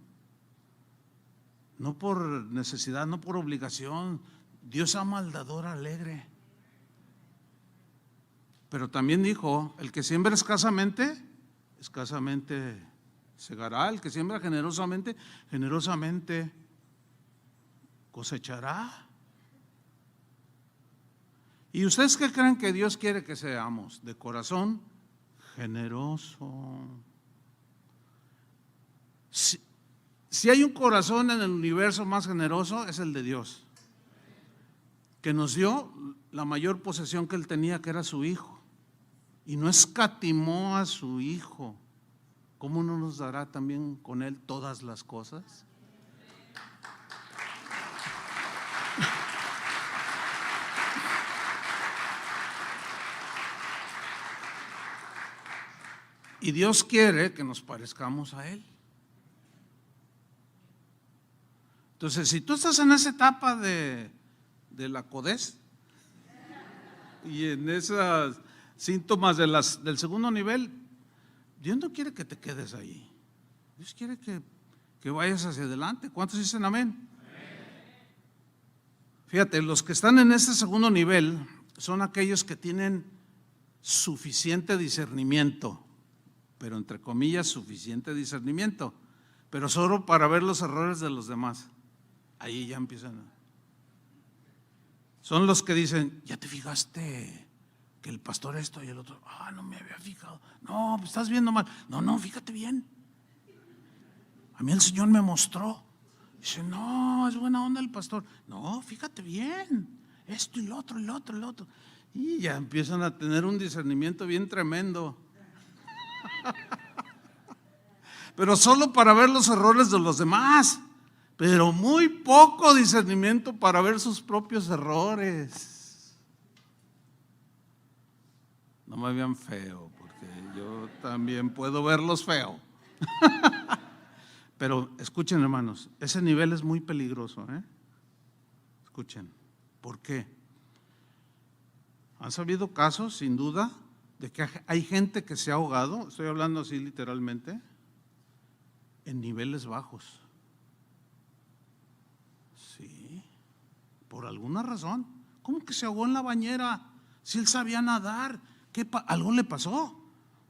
S1: no por necesidad, no por obligación. Dios ama al dador alegre. Pero también dijo, el que siembra escasamente segará. El que siembra generosamente, generosamente cosechará. ¿Y ustedes qué creen que Dios quiere que seamos? De corazón generoso. Si hay un corazón en el universo más generoso, es el de Dios, que nos dio la mayor posesión que Él tenía, que era su Hijo, y no escatimó a su Hijo. ¿Cómo no nos dará también con Él todas las cosas? Y Dios quiere que nos parezcamos a Él. Entonces, si tú estás en esa etapa de la codez y en esos síntomas del segundo nivel, Dios no quiere que te quedes ahí. Dios quiere que vayas hacia adelante. ¿Cuántos dicen amén? Fíjate, los que están en este segundo nivel son aquellos que tienen suficiente discernimiento, pero entre comillas suficiente discernimiento, pero solo para ver los errores de los demás. Ahí ya empiezan. Son los que dicen, ¿ya te fijaste que el pastor esto y el otro? No me había fijado. No, pues estás viendo mal. No, fíjate bien. A mí el Señor me mostró. Dice, no, es buena onda el pastor. No, fíjate bien. Esto y lo otro, y lo otro, y lo otro. Y ya empiezan a tener un discernimiento bien tremendo. Pero solo para ver los errores de los demás. Pero muy poco discernimiento para ver sus propios errores. No me vean feo, porque yo también puedo verlos feo. Pero escuchen, hermanos, ese nivel es muy peligroso, Escuchen, ¿por qué? Han sabido casos, sin duda, de que hay gente que se ha ahogado, estoy hablando así literalmente, en niveles bajos. Sí, por alguna razón. ¿Cómo que se ahogó en la bañera? Si él sabía nadar, algo le pasó,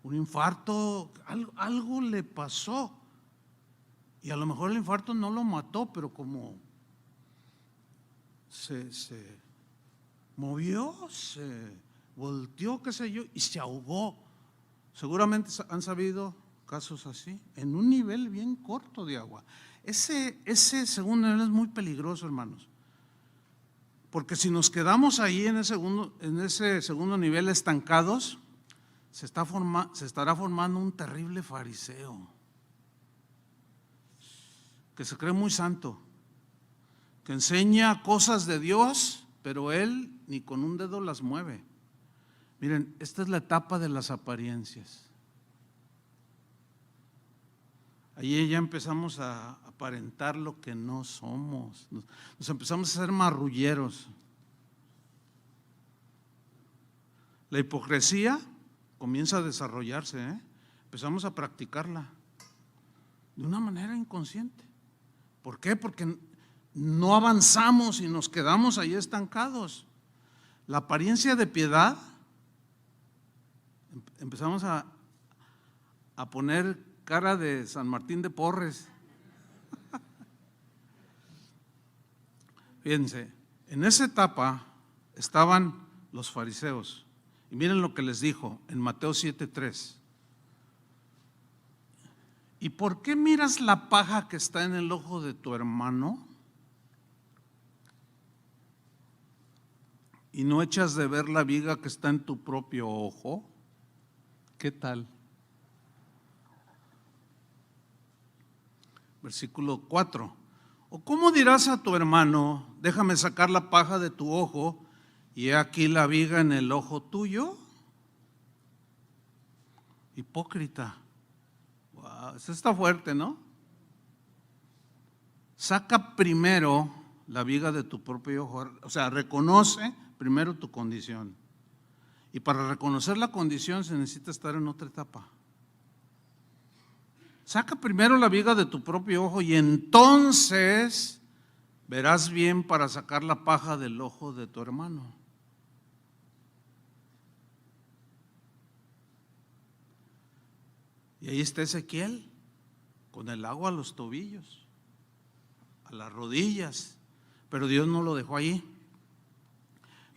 S1: un infarto, algo le pasó. Y a lo mejor el infarto no lo mató, pero como se movió, se volteó, qué sé yo, y se ahogó. Seguramente han sabido casos así, en un nivel bien corto de agua. Ese segundo nivel es muy peligroso, hermanos, porque si nos quedamos ahí en ese segundo nivel estancados, se estará formando un terrible fariseo que se cree muy santo, que enseña cosas de Dios, pero él ni con un dedo las mueve. Miren, esta es la etapa de las apariencias. Ahí ya empezamos a aparentar lo que no somos, nos empezamos a hacer marrulleros. La hipocresía comienza a desarrollarse, empezamos a practicarla de una manera inconsciente. ¿Por qué? Porque no avanzamos y nos quedamos ahí estancados. La apariencia de piedad, empezamos a poner cara de San Martín de Porres. Fíjense, en esa etapa estaban los fariseos. Y miren lo que les dijo en Mateo 7:3. ¿Y por qué miras la paja que está en el ojo de tu hermano y no echas de ver la viga que está en tu propio ojo? ¿Qué tal? Versículo 4. ¿O cómo dirás a tu hermano, déjame sacar la paja de tu ojo y he aquí la viga en el ojo tuyo? Hipócrita. Wow, eso está fuerte, ¿no? saca primero la viga de tu propio ojo, o sea, reconoce primero tu condición. Y para reconocer la condición se necesita estar en otra etapa. Saca primero la viga de tu propio ojo y entonces verás bien para sacar la paja del ojo de tu hermano. Y ahí está Ezequiel, con el agua a los tobillos, a las rodillas, pero Dios no lo dejó ahí.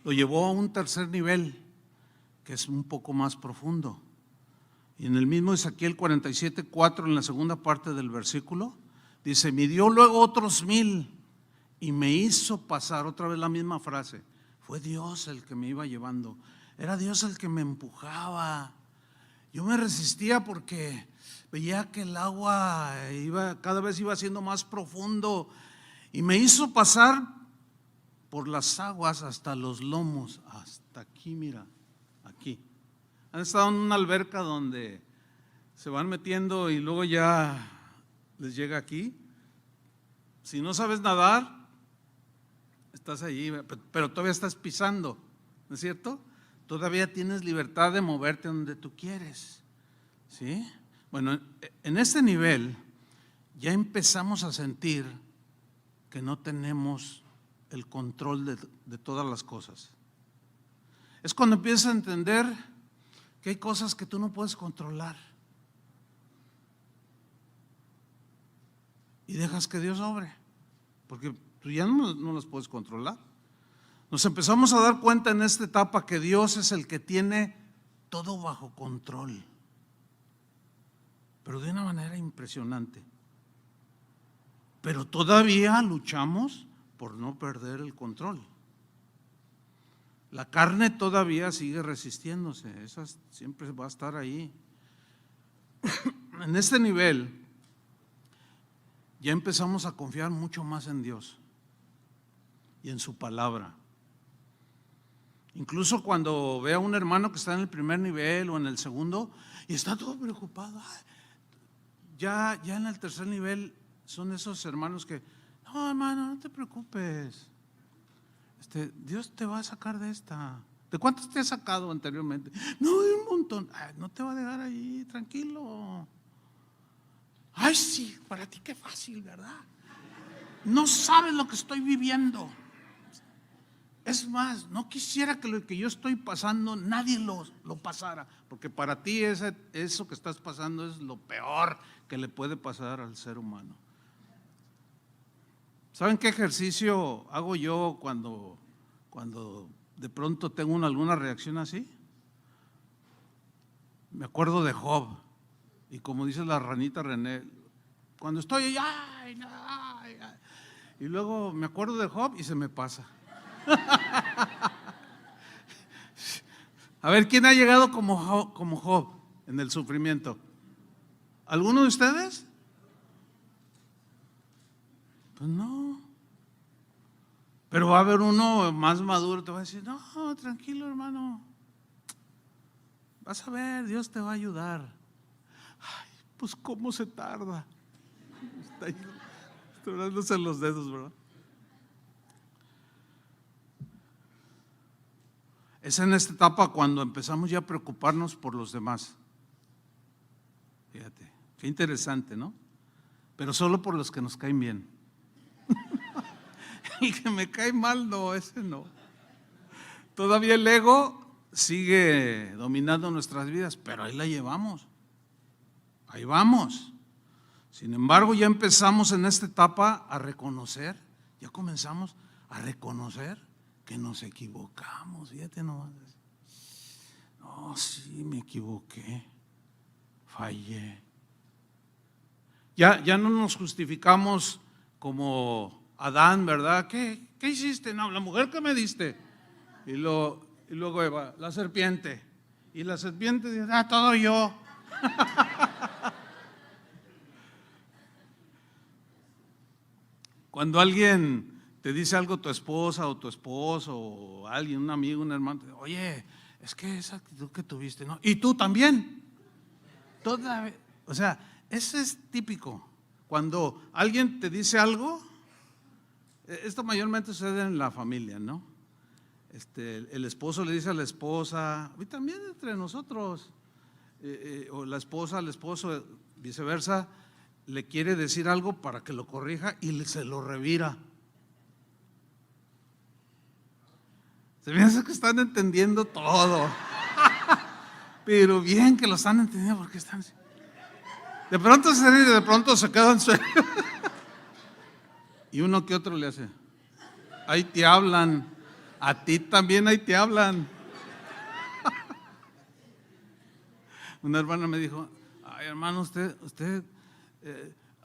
S1: Lo llevó a un tercer nivel, que es un poco más profundo. Y en el mismo Ezequiel 47:4, en la segunda parte del versículo, dice: midió luego otros 1000 y me hizo pasar. Otra vez la misma frase, fue Dios el que me iba llevando, era Dios el que me empujaba. Yo me resistía porque veía que el agua cada vez iba siendo más profundo, y me hizo pasar por las aguas hasta los lomos, hasta aquí, mira, aquí. Han estado en una alberca donde se van metiendo y luego ya les llega aquí. Si no sabes nadar, estás allí, pero todavía estás pisando, ¿no es cierto? Todavía tienes libertad de moverte donde tú quieres, ¿sí? Bueno, en este nivel ya empezamos a sentir que no tenemos el control de todas las cosas. Es cuando empiezas a entender que hay cosas que tú no puedes controlar y dejas que Dios obre, porque tú ya no las puedes controlar. Nos empezamos a dar cuenta en esta etapa que Dios es el que tiene todo bajo control, pero de una manera impresionante. Pero todavía luchamos por no perder el control. La carne todavía sigue resistiéndose, esa siempre va a estar ahí. En este nivel ya empezamos a confiar mucho más en Dios y en su palabra. Incluso cuando ve a un hermano que está en el primer nivel o en el segundo y está todo preocupado, ya en el tercer nivel son esos hermanos que, no, hermano, no te preocupes, Dios te va a sacar de esta. ¿De cuántos te ha sacado anteriormente? No, de un montón. Ay, no te va a dejar ahí, tranquilo. Ay, sí, para ti qué fácil, ¿verdad? No sabes lo que estoy viviendo. Es más, no quisiera que lo que yo estoy pasando nadie lo pasara, porque para ti eso que estás pasando es lo peor que le puede pasar al ser humano. ¿Saben qué ejercicio hago yo cuando de pronto tengo alguna reacción así? Me acuerdo de Job, y como dice la ranita René, cuando estoy ay, y luego me acuerdo de Job y se me pasa. A ver, ¿quién ha llegado como Job en el sufrimiento? ¿Alguno de ustedes? Pues no. Pero va a haber uno más maduro, te va a decir, no, tranquilo, hermano, vas a ver, Dios te va a ayudar. Ay, pues cómo se tarda. Está ahí, dándose los dedos, ¿verdad? Es en esta etapa cuando empezamos ya a preocuparnos por los demás. Fíjate, qué interesante, ¿no? Pero solo por los que nos caen bien. El que me cae mal, no, ese no. Todavía el ego sigue dominando nuestras vidas, pero ahí la llevamos. Ahí vamos. Sin embargo, ya empezamos en esta etapa a reconocer, ya comenzamos a reconocer que nos equivocamos. Fíjate nomás. No, sí, me equivoqué, fallé. Ya no nos justificamos como Adán, ¿verdad? ¿Qué hiciste? No, la mujer que me diste. Y luego Eva, la serpiente. Y la serpiente dice, todo yo. Cuando alguien te dice algo, tu esposa o tu esposo o alguien, un amigo, un hermano, oye, es que esa actitud que tuviste, ¿no? Y tú también. O sea, ese es típico. Cuando alguien te dice algo Esto mayormente sucede en la familia, ¿no? El esposo le dice a la esposa, y también entre nosotros, o la esposa al esposo, viceversa, le quiere decir algo para que lo corrija y se lo revira. Se me hace que están entendiendo todo. Pero bien que lo están entendiendo, porque están. De pronto se ríe, de pronto se quedan serios. Y uno que otro le hace. Ahí te hablan. A ti también ahí te hablan. Una hermana me dijo, ay hermano, usted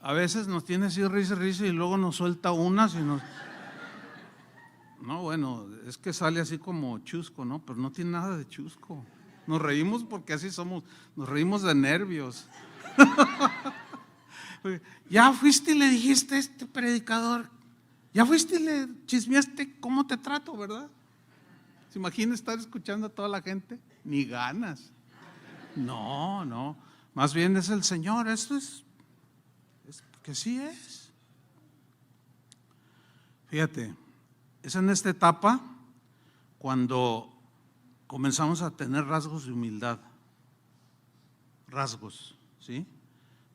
S1: a veces nos tiene así risa y luego nos suelta unas y nos. No, bueno, es que sale así como chusco, ¿no? Pero no tiene nada de chusco. Nos reímos porque así somos, nos reímos de nervios. Ya fuiste y le dijiste a este predicador, ya fuiste y le chismeaste cómo te trato, ¿verdad? ¿Se imagina estar escuchando a toda la gente? Ni ganas. No, más bien es el Señor, esto es que sí es. Fíjate, es en esta etapa cuando comenzamos a tener rasgos de humildad, rasgos, ¿sí?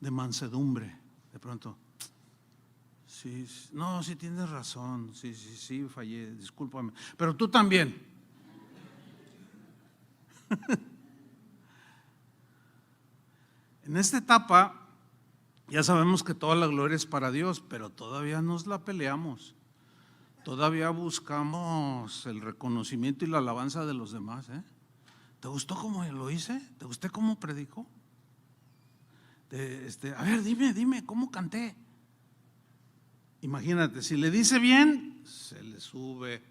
S1: De mansedumbre, de pronto. Sí, no, sí tienes razón, sí, fallé, discúlpame, pero tú también. En esta etapa ya sabemos que toda la gloria es para Dios, pero todavía nos la peleamos. Todavía buscamos el reconocimiento y la alabanza de los demás. ¿Te gustó cómo lo hice? ¿Te gustó cómo predicó? A ver, dime, ¿cómo canté? Imagínate, si le dice bien, se le sube.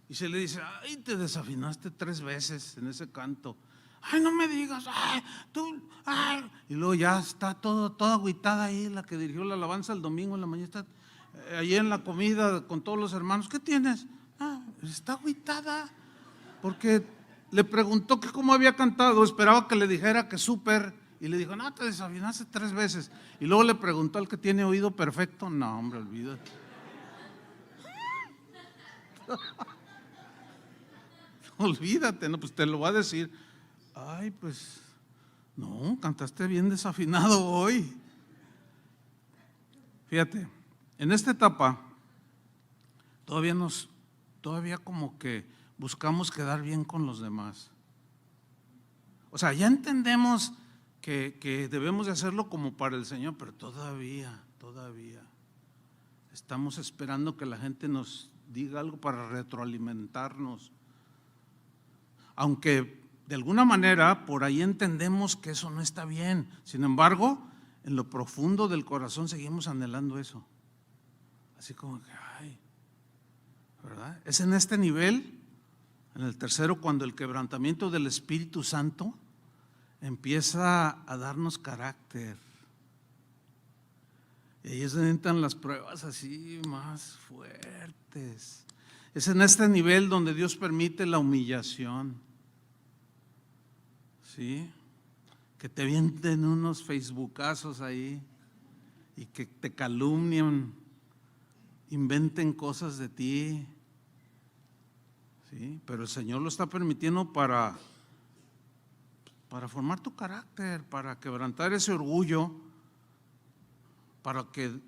S1: Y se le dice, ay, te desafinaste 3 veces en ese canto. Ay, no me digas, ay, Y luego ya está toda agüitada ahí, la que dirigió la alabanza el domingo en la mañana, está allí en la comida con todos los hermanos. ¿Qué tienes? Está agüitada, porque le preguntó que cómo había cantado, esperaba que le dijera que súper, y le dijo, no, te desafinaste 3 veces. Y luego le preguntó al que tiene oído perfecto, no, hombre, olvídate. Olvídate, no, pues te lo va a decir. Ay, pues, no, cantaste bien desafinado hoy. Fíjate, en esta etapa todavía como que buscamos quedar bien con los demás. O sea, ya entendemos que debemos de hacerlo como para el Señor, pero todavía estamos esperando que la gente nos diga algo para retroalimentarnos. Aunque de alguna manera por ahí entendemos que eso no está bien, sin embargo, en lo profundo del corazón seguimos anhelando eso. Así como que, ay, ¿verdad? Es en este nivel, en el tercero, cuando el quebrantamiento del Espíritu Santo empieza a darnos carácter. Y ahí es donde entran las pruebas así más fuertes. Es en este nivel donde Dios permite la humillación. ¿Sí? Que te vienten unos facebookazos ahí y que te calumnien, inventen cosas de ti. ¿Sí? Pero el Señor lo está permitiendo para formar tu carácter, para quebrantar ese orgullo, para que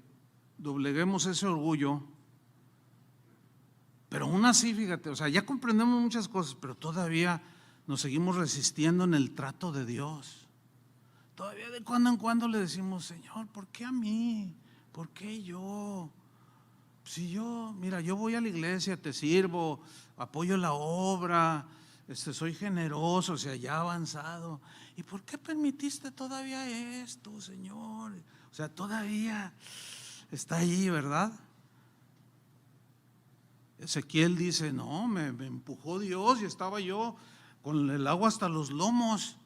S1: dobleguemos ese orgullo. Pero aún así, fíjate, o sea, ya comprendemos muchas cosas, pero todavía nos seguimos resistiendo en el trato de Dios. Todavía de cuando en cuando le decimos, Señor, ¿por qué a mí? ¿Por qué yo? Si yo, mira, yo voy a la iglesia, te sirvo, apoyo la obra, soy generoso, o sea, ya avanzado. ¿Y por qué permitiste todavía esto, Señor? O sea, todavía está ahí, ¿verdad? Ezequiel dice, no, me empujó Dios y estaba yo con el agua hasta los lomos.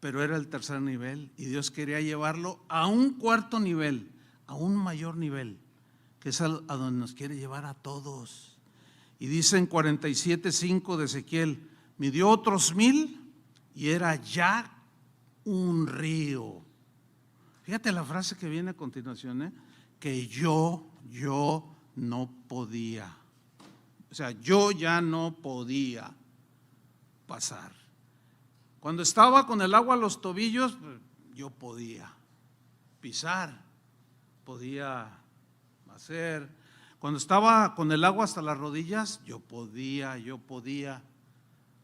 S1: Pero era el tercer nivel y Dios quería llevarlo a un cuarto nivel, a un mayor nivel, que es a donde nos quiere llevar a todos. Y dice en 47:5 de Ezequiel, midió otros 1000 y era ya un río. Fíjate la frase que viene a continuación, que yo no podía. O sea, yo ya no podía pasar. Cuando estaba con el agua a los tobillos, yo podía pisar, podía hacer. Cuando estaba con el agua hasta las rodillas, yo podía,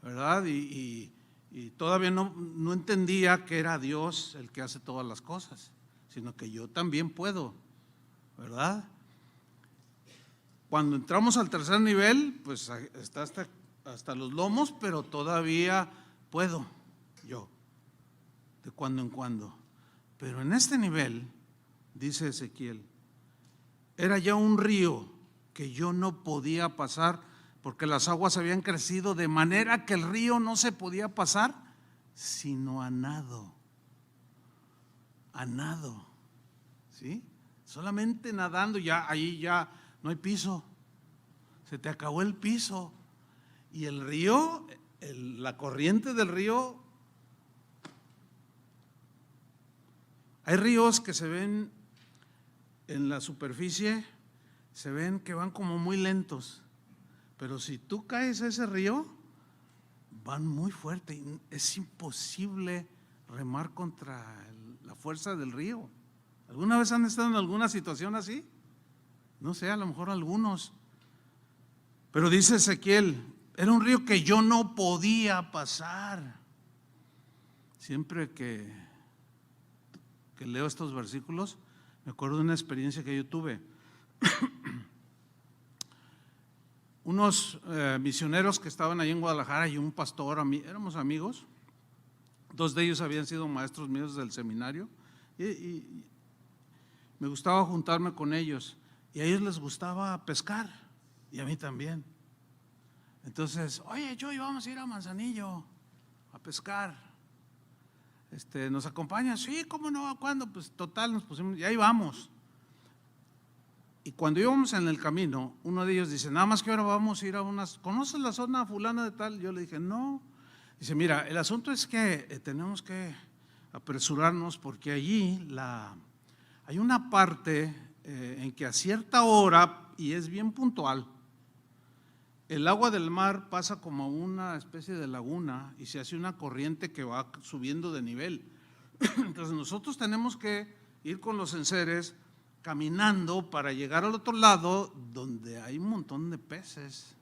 S1: ¿verdad? Y todavía no entendía que era Dios el que hace todas las cosas, sino que yo también puedo, ¿verdad? Cuando entramos al tercer nivel, pues está hasta los lomos, pero todavía puedo yo, de cuando en cuando. Pero en este nivel, dice Ezequiel, era ya un río que yo no podía pasar porque las aguas habían crecido de manera que el río no se podía pasar sino a nado, ¿sí? Solamente nadando, ya ahí ya no hay piso, se te acabó el piso y el río, la corriente del río, hay ríos que se ven en la superficie, se ven que van como muy lentos, pero si tú caes a ese río, van muy fuerte, es imposible remar contra la fuerza del río. ¿Alguna vez han estado en alguna situación así? No sé, a lo mejor algunos. Pero dice Ezequiel, era un río que yo no podía pasar. Siempre que leo estos versículos, me acuerdo de una experiencia que yo tuve. Unos misioneros que estaban ahí en Guadalajara y un pastor, éramos amigos. Dos de ellos habían sido maestros míos del seminario y me gustaba juntarme con ellos. Y a ellos les gustaba pescar y a mí también. Entonces, oye, Joey, vamos a ir a Manzanillo a pescar. ¿Nos acompañas? Sí, ¿cómo no? ¿Cuándo? Pues total, nos pusimos y ahí vamos. Y cuando íbamos en el camino, uno de ellos dice, nada más que ahora vamos a ir a ¿conoces la zona fulana de tal? Yo le dije, no. Dice, mira, el asunto es que tenemos que apresurarnos porque allí hay una parte en que a cierta hora, y es bien puntual, el agua del mar pasa como una especie de laguna y se hace una corriente que va subiendo de nivel. Entonces nosotros tenemos que ir con los enseres caminando para llegar al otro lado donde hay un montón de peces.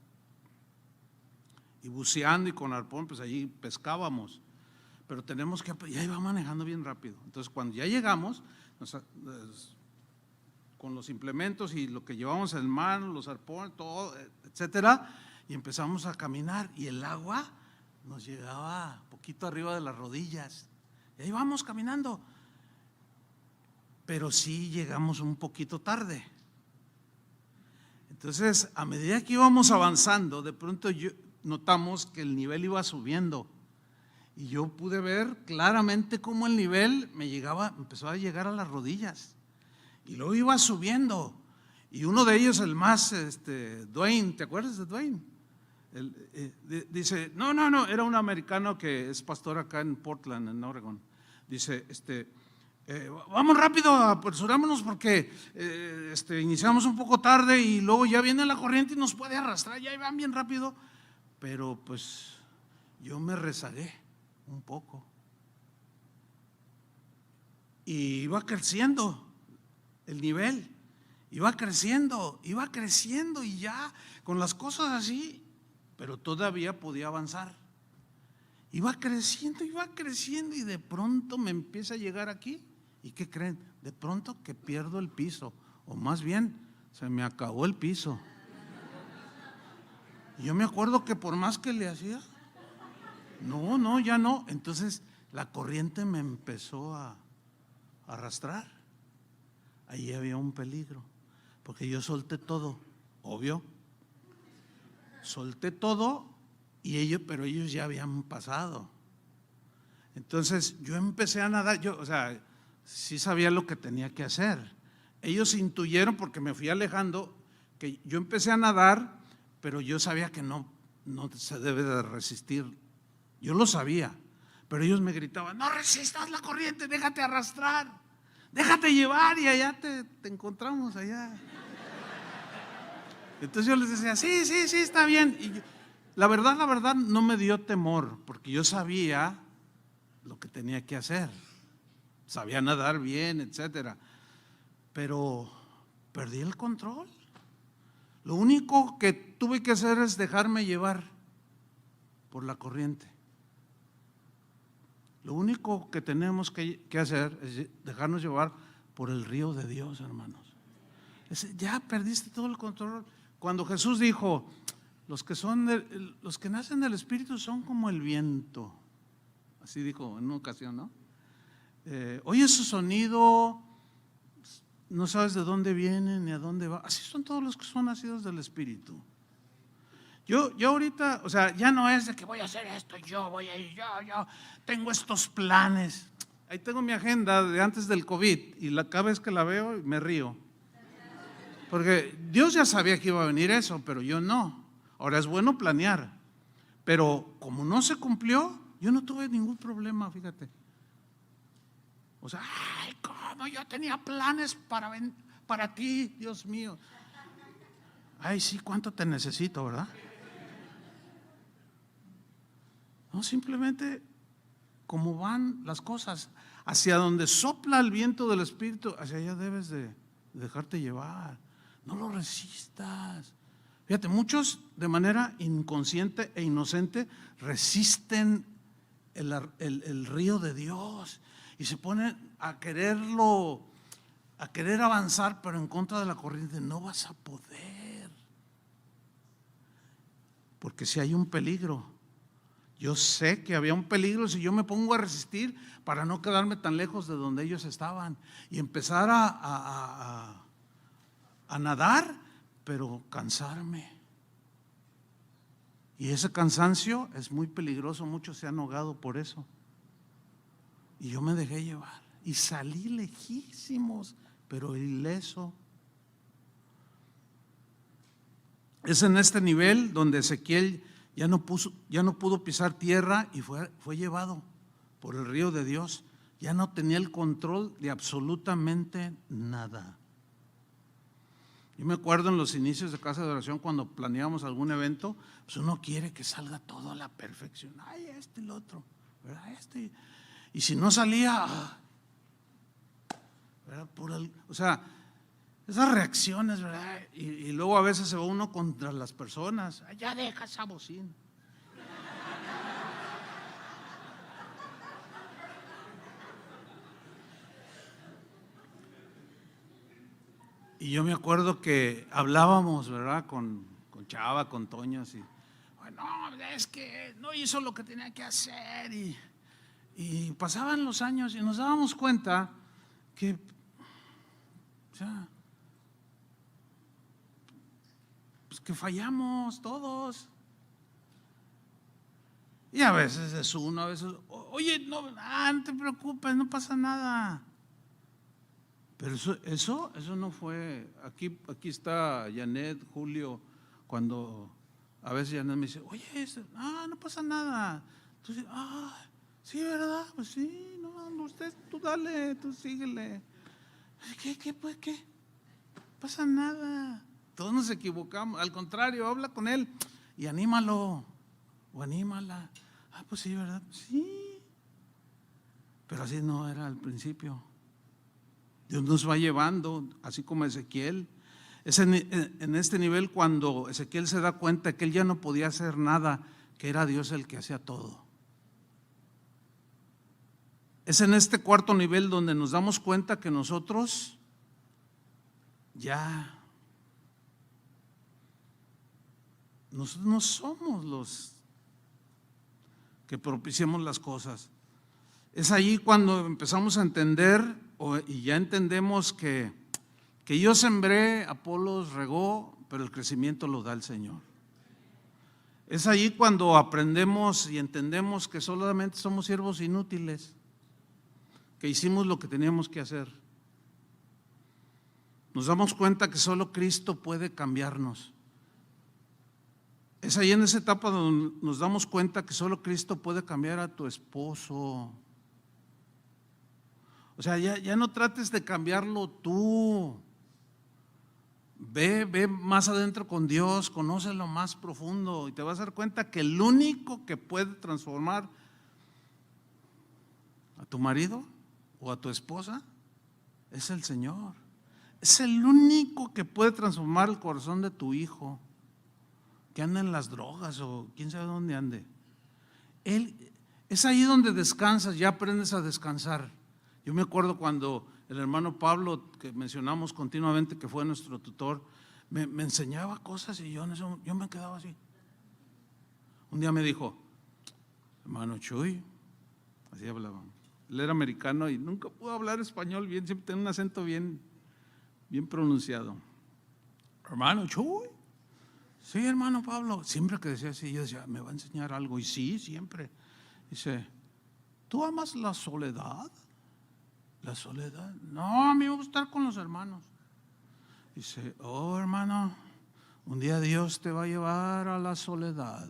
S1: Y buceando y con arpón, pues allí pescábamos. Pero tenemos que, ya iba manejando bien rápido. Entonces cuando ya llegamos, con los implementos y lo que llevamos en mano, los arpones, todo, etcétera, y empezamos a caminar y el agua nos llegaba poquito arriba de las rodillas. Y ahí vamos caminando. Pero sí llegamos un poquito tarde. Entonces, a medida que íbamos avanzando, de pronto notamos que el nivel iba subiendo. Y yo pude ver claramente cómo el nivel empezó a llegar a las rodillas. Y luego iba subiendo. Y uno de ellos, el más, Dwayne, ¿te acuerdas de Dwayne? Dice, no, era un americano que es pastor acá en Portland, en Oregon. Dice, vamos rápido, apresurámonos porque iniciamos un poco tarde y luego ya viene la corriente y nos puede arrastrar, ya van bien rápido. Pero pues yo me rezagué un poco. Y iba creciendo el nivel, iba creciendo y ya con las cosas así, pero todavía podía avanzar. Iba creciendo y de pronto me empieza a llegar aquí. ¿Y qué creen? De pronto que pierdo el piso, o más bien se me acabó el piso. Y yo me acuerdo que por más que le hacía, no, ya no. Entonces la corriente me empezó a arrastrar. Ahí había un peligro, porque yo solté todo, obvio. Solté todo pero ellos ya habían pasado. Entonces yo empecé a nadar, sí sabía lo que tenía que hacer. Ellos intuyeron porque me fui alejando que yo empecé a nadar, pero yo sabía que no se debe de resistir. Yo lo sabía, pero ellos me gritaban, no resistas la corriente, déjate arrastrar. déjate llevar y allá te encontramos allá. Entonces yo les decía, sí, está bien. Y la verdad, no me dio temor, porque yo sabía lo que tenía que hacer. Sabía nadar bien, etcétera. Pero perdí el control. Lo único que tuve que hacer es dejarme llevar por la corriente. Lo único que tenemos que hacer es dejarnos llevar por el río de Dios, hermanos. Ya perdiste todo el control. Cuando Jesús dijo, los que nacen del Espíritu son como el viento. Así dijo en una ocasión, ¿no? Oyes su sonido, no sabes de dónde viene ni a dónde va. Así son todos los que son nacidos del Espíritu. Yo ahorita, o sea, ya no es de que voy a hacer esto, yo voy a ir, yo tengo estos planes. Ahí tengo mi agenda de antes del COVID y cada vez que la veo me río. Porque Dios ya sabía que iba a venir eso, pero yo no. Ahora es bueno planear, pero como no se cumplió, yo no tuve ningún problema, fíjate. O sea, ay, ¿cómo yo tenía planes para ti, Dios mío? Ay, sí, ¿cuánto te necesito, verdad? No, simplemente como van las cosas, hacia donde sopla el viento del Espíritu, hacia allá debes de dejarte llevar. No lo resistas. Fíjate, muchos de manera inconsciente e inocente resisten el río de Dios y se ponen a querer avanzar, pero en contra de la corriente. No vas a poder, porque si hay un peligro. Yo sé que había un peligro si yo me pongo a resistir para no quedarme tan lejos de donde ellos estaban y empezar a nadar, pero cansarme. Y ese cansancio es muy peligroso, muchos se han ahogado por eso. Y yo me dejé llevar y salí lejísimos, pero ileso. Es en este nivel donde Ezequiel ya no pudo pisar tierra y fue llevado por el río de Dios. Ya no tenía el control de absolutamente nada. Yo me acuerdo en los inicios de Casa de Oración, cuando planeábamos algún evento, pues uno quiere que salga todo a la perfección. Ay, este y el otro, ¿verdad? Y si no salía, ¿verdad? O sea, esas reacciones, ¿verdad? Y luego a veces se va uno contra las personas. Ay, ya deja esa bocina. Y yo me acuerdo que hablábamos, ¿verdad? Con Chava, con Toño, así. Bueno, es que no hizo lo que tenía que hacer. Y pasaban los años y nos dábamos cuenta que, o sea, pues que fallamos todos. Y a veces es uno, a veces, oye, no te preocupes, no pasa nada. Pero eso no fue. Aquí está Janet, Julio, cuando a veces Janet me dice, oye, no pasa nada. Entonces, sí, ¿verdad? Pues sí, no, usted, tú dale, tú síguele. ¿Qué? No pasa nada. Todos nos equivocamos. Al contrario, habla con él y anímalo o anímala. Pues sí, ¿verdad? Sí. Pero así no era al principio. Dios nos va llevando, así como Ezequiel. Es en este nivel cuando Ezequiel se da cuenta que él ya no podía hacer nada, que era Dios el que hacía todo. Es en este cuarto nivel donde nos damos cuenta que nosotros no somos los que propiciamos las cosas. Es allí cuando empezamos a entender y ya entendemos que yo sembré, Apolos regó, pero el crecimiento lo da el Señor. Es allí cuando aprendemos y entendemos que solamente somos siervos inútiles, que hicimos lo que teníamos que hacer. Nos damos cuenta que solo Cristo puede cambiarnos. Es ahí en esa etapa donde nos damos cuenta que solo Cristo puede cambiar a tu esposo O sea, ya no trates de cambiarlo tú. Ve más adentro con Dios, conócelo más profundo y te vas a dar cuenta que el único que puede transformar a tu marido o a tu esposa es el Señor. Es el único que puede transformar el corazón de tu hijo que anda en las drogas o quién sabe dónde ande. Es ahí donde descansas, ya aprendes a descansar. Yo me acuerdo cuando el hermano Pablo, que mencionamos continuamente, que fue nuestro tutor, me enseñaba cosas y yo me quedaba así. Un día me dijo, hermano Chuy, así hablaba. Él era americano y nunca pudo hablar español bien, siempre tenía un acento bien pronunciado. Hermano Chuy, sí, hermano Pablo. Siempre que decía así, yo decía, me va a enseñar algo. Y sí, siempre. Dice, ¿tú amas la soledad? ¿La soledad? No, a mí me gusta estar con los hermanos. Dice, oh hermano, un día Dios te va a llevar a la soledad.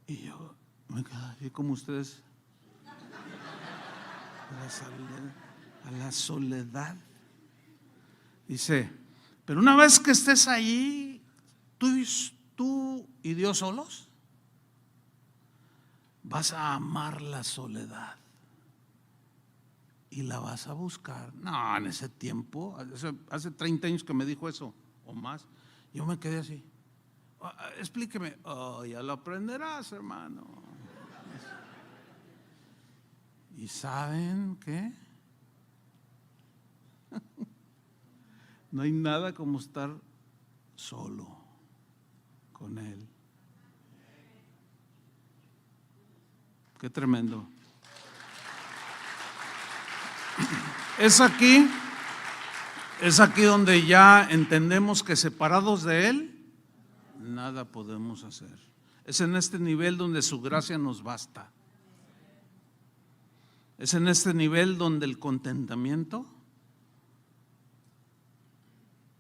S1: Y yo me quedé así como ustedes. A la soledad. Dice, pero una vez que estés ahí, tú y Dios solos, vas a amar la soledad y la vas a buscar. No, en ese tiempo, hace 30 años que me dijo eso o más, yo me quedé así. Explíqueme. Ya lo aprenderás, hermano. ¿Y saben qué? No hay nada como estar solo con Él. Qué tremendo. Es aquí donde ya entendemos que separados de Él, nada podemos hacer. Es en este nivel donde su gracia nos basta. Es en este nivel donde el contentamiento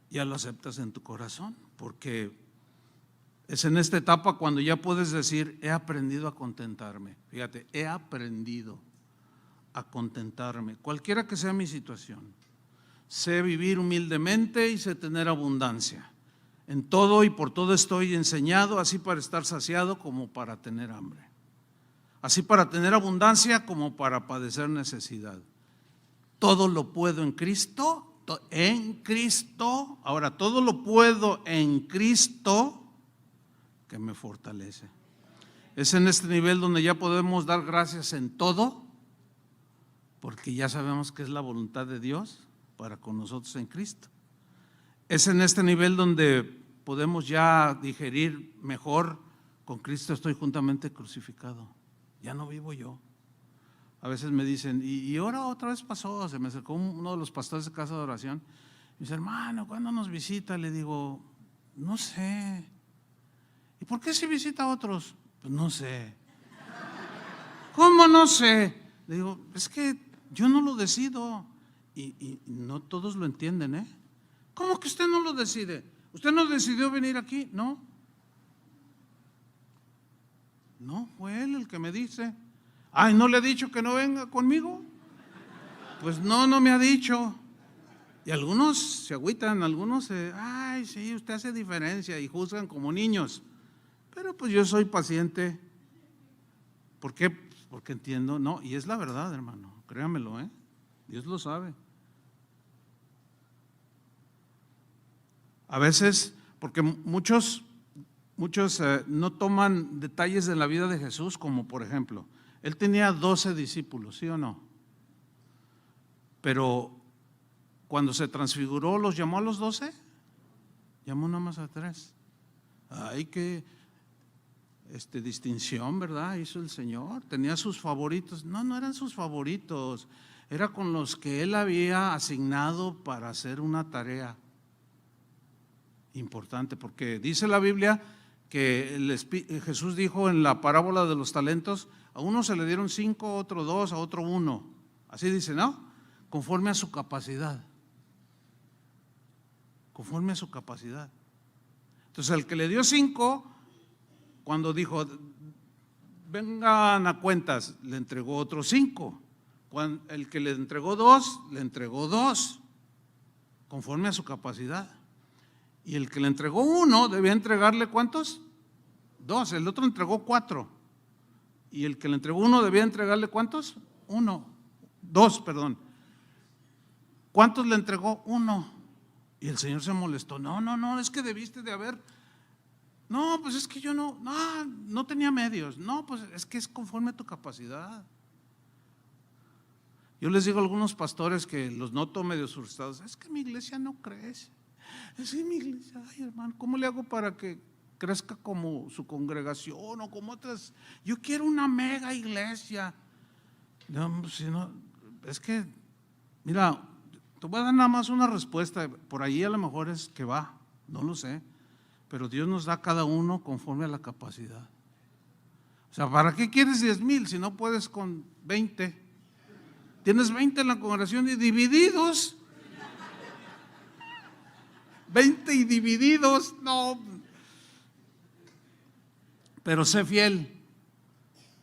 S1: ya lo aceptas en tu corazón, porque es en esta etapa cuando ya puedes decir, he aprendido a contentarme. Fíjate, he aprendido a contentarme, cualquiera que sea mi situación. Sé vivir humildemente y sé tener abundancia. En todo y por todo estoy enseñado, así para estar saciado como para tener hambre. Así para tener abundancia como para padecer necesidad. Todo lo puedo en Cristo. Ahora todo lo puedo en Cristo que me fortalece. Es en este nivel donde ya podemos dar gracias en todo, porque ya sabemos que es la voluntad de Dios para con nosotros en Cristo. Es en este nivel donde podemos ya digerir mejor, con Cristo estoy juntamente crucificado, ya no vivo yo. A veces me dicen, y ahora otra vez pasó, se me acercó uno de los pastores de casa de oración, me dice, hermano, ¿cuándo nos visita? Le digo, no sé. ¿Y por qué si visita a otros? Pues no sé. ¿Cómo no sé? Le digo, es que yo no lo decido. Y no todos lo entienden, ¿eh? ¿Cómo que usted no lo decide? ¿Usted no decidió venir aquí? No. No, fue él el que me dice. Ay, ¿no le ha dicho que no venga conmigo? Pues no me ha dicho. Y algunos se agüitan, algunos ay, sí, usted hace diferencia y juzgan como niños. Pero pues yo soy paciente. ¿Por qué? Porque entiendo, no, y es la verdad, hermano, créamelo, Dios lo sabe. A veces, porque muchos no toman detalles de la vida de Jesús, como por ejemplo, Él tenía 12 discípulos, ¿sí o no? Pero cuando se transfiguró, ¿los llamó a los 12? Llamó nada más a 3. Ay, qué distinción, ¿verdad? Hizo el Señor. Tenía sus favoritos. No eran sus favoritos. Era con los que Él había asignado para hacer una tarea importante, porque dice la Biblia que Jesús dijo en la parábola de los talentos, a uno se le dieron 5, a otro 2, a otro 1. Así dice, ¿no? Conforme a su capacidad. Conforme a su capacidad. Entonces el que le dio 5, cuando dijo, vengan a cuentas, le entregó otros 5. El que le entregó 2, le entregó 2, conforme a su capacidad. Y el que le entregó 1, debía entregarle ¿cuántos? 2. El otro entregó 4. Y el que le entregó 1 debía entregarle ¿cuántos? 2, perdón. ¿Cuántos le entregó? 1. Y el Señor se molestó. No, es que debiste de haber. No, pues es que yo no tenía medios. No, pues es que es conforme a tu capacidad. Yo les digo a algunos pastores que los noto medio frustrados, es que mi iglesia no crece. Es que mi iglesia, ay hermano, ¿cómo le hago para que crezca como su congregación o como otras? Yo quiero una mega iglesia. No, si no, es que, mira, te voy a dar nada más una respuesta, por ahí a lo mejor es que va, no lo sé, pero Dios nos da a cada uno conforme a la capacidad. O sea, ¿para qué quieres 10,000 si no puedes con 20? Tienes 20 en la congregación y divididos. 20 y divididos, no. Pero sé fiel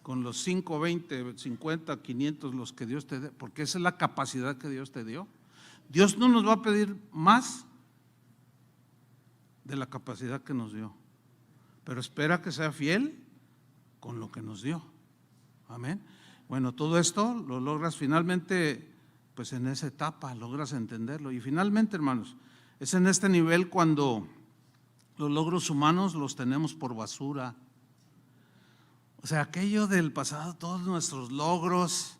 S1: con los 5, 20, 50, 500, los que Dios te dé, porque esa es la capacidad que Dios te dio. Dios no nos va a pedir más de la capacidad que nos dio, pero espera que sea fiel con lo que nos dio. Amén. Bueno, todo esto lo logras finalmente, pues en esa etapa, logras entenderlo. Y finalmente, hermanos, es en este nivel cuando los logros humanos los tenemos por basura. O sea, aquello del pasado, todos nuestros logros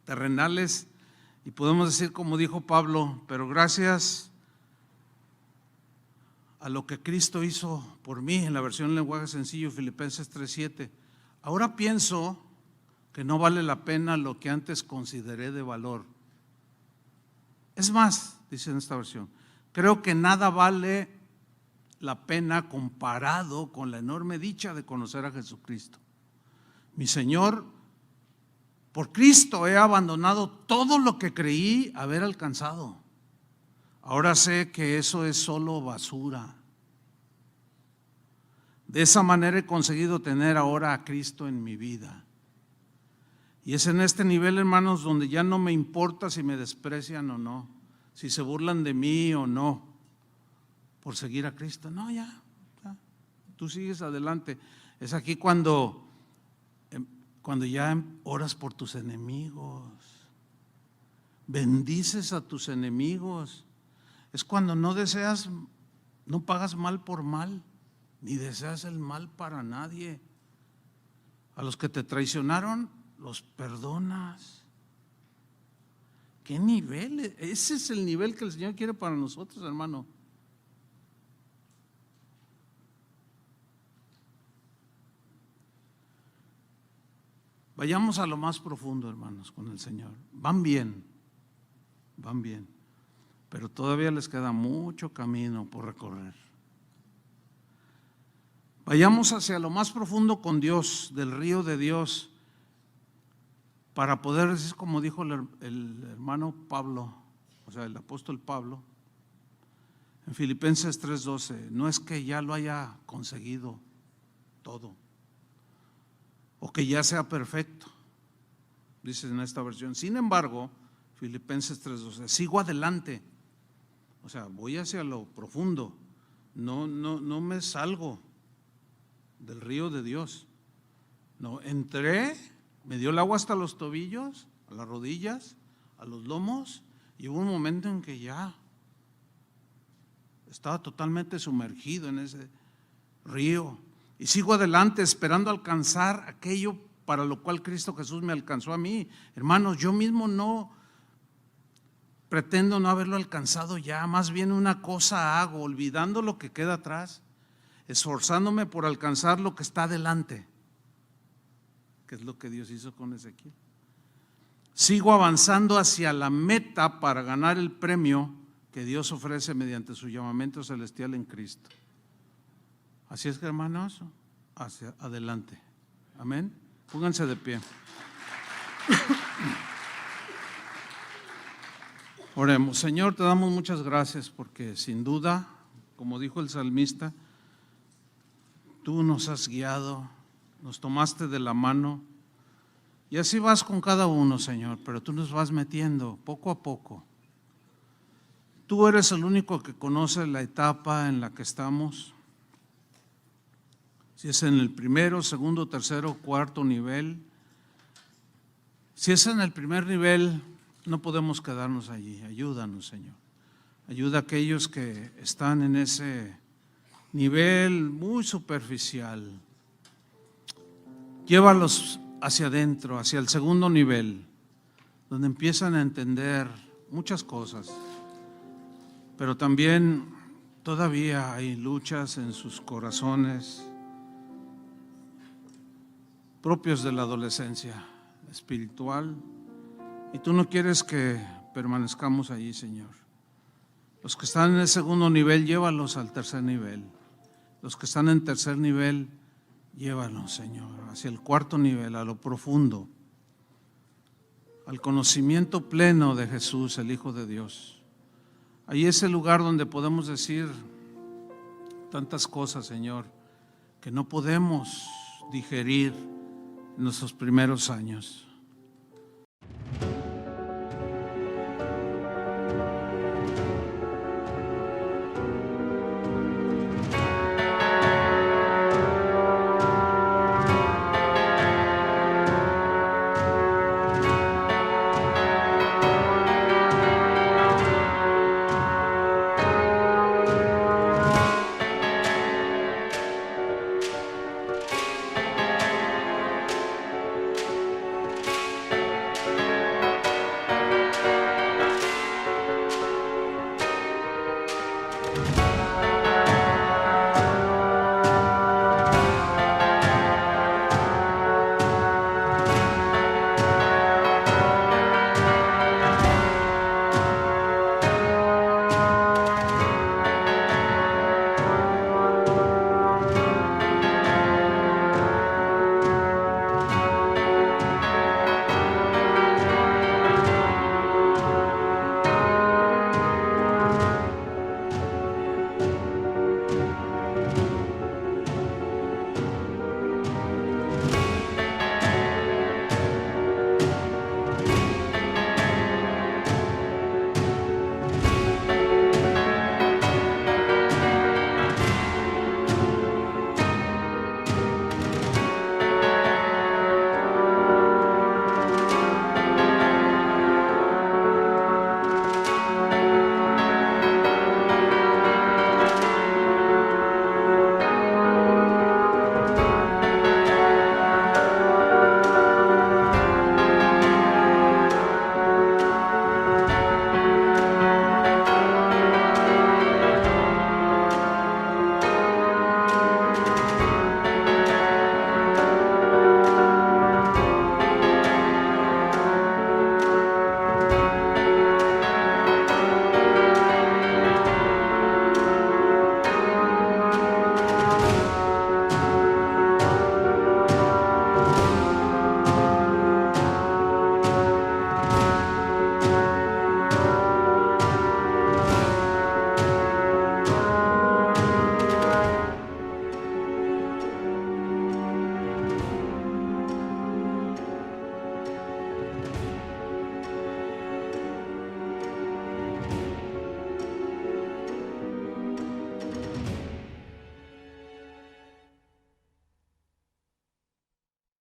S1: terrenales, y podemos decir como dijo Pablo, pero gracias a lo que Cristo hizo por mí, en la versión en lenguaje sencillo, Filipenses 3:7, ahora pienso que no vale la pena lo que antes consideré de valor. Es más, dice en esta versión, creo que nada vale la pena comparado con la enorme dicha de conocer a Jesucristo. Mi Señor, por Cristo he abandonado todo lo que creí haber alcanzado. Ahora sé que eso es solo basura. De esa manera he conseguido tener ahora a Cristo en mi vida. Y es en este nivel, hermanos, donde ya no me importa si me desprecian o no, si se burlan de mí o no, por seguir a Cristo. No, ya, tú sigues adelante. Es aquí cuando ya oras por tus enemigos, bendices a tus enemigos. Es cuando no deseas, no pagas mal por mal, ni deseas el mal para nadie. A los que te traicionaron, los perdonas. ¿Qué nivel? Ese es el nivel que el Señor quiere para nosotros, hermano. Vayamos a lo más profundo, hermanos, con el Señor. Van bien, pero todavía les queda mucho camino por recorrer. Vayamos hacia lo más profundo con Dios, del río de Dios, para poder decir, como dijo el hermano Pablo, o sea, el apóstol Pablo, en Filipenses 3:12, no es que ya lo haya conseguido todo, o que ya sea perfecto, dice en esta versión. Sin embargo, Filipenses 3:12, sigo adelante, o sea, voy hacia lo profundo, no me salgo del río de Dios. No, entré, me dio el agua hasta los tobillos, a las rodillas, a los lomos, y hubo un momento en que ya estaba totalmente sumergido en ese río. Y sigo adelante esperando alcanzar aquello para lo cual Cristo Jesús me alcanzó a mí. Hermanos, yo mismo no pretendo no haberlo alcanzado ya, más bien una cosa hago, olvidando lo que queda atrás, esforzándome por alcanzar lo que está adelante, que es lo que Dios hizo con Ezequiel. Sigo avanzando hacia la meta para ganar el premio que Dios ofrece mediante su llamamiento celestial en Cristo. Así es que, hermanos, hacia adelante. Amén. Pónganse de pie. Oremos. Señor, te damos muchas gracias porque sin duda, como dijo el salmista, tú nos has guiado, nos tomaste de la mano Y así vas con cada uno, Señor, pero tú nos vas metiendo poco a poco. Tú eres el único que conoce la etapa en la que estamos. Si es en el primero, segundo, tercero, cuarto nivel. Si es en el primer nivel, no podemos quedarnos allí. Ayúdanos, Señor. Ayuda a aquellos que están en ese nivel muy superficial. Llévalos hacia adentro, hacia el segundo nivel, donde empiezan a entender muchas cosas. Pero también todavía hay luchas en sus corazones propios de la adolescencia espiritual, y tú no quieres que permanezcamos allí, Señor. Los que están en el segundo nivel, llévalos al tercer nivel. Los que están en tercer nivel, llévalos, Señor, hacia el cuarto nivel, a lo profundo, al conocimiento pleno de Jesús, el Hijo de Dios. Ahí es el lugar donde podemos decir tantas cosas, Señor, que no podemos digerir en nuestros primeros años.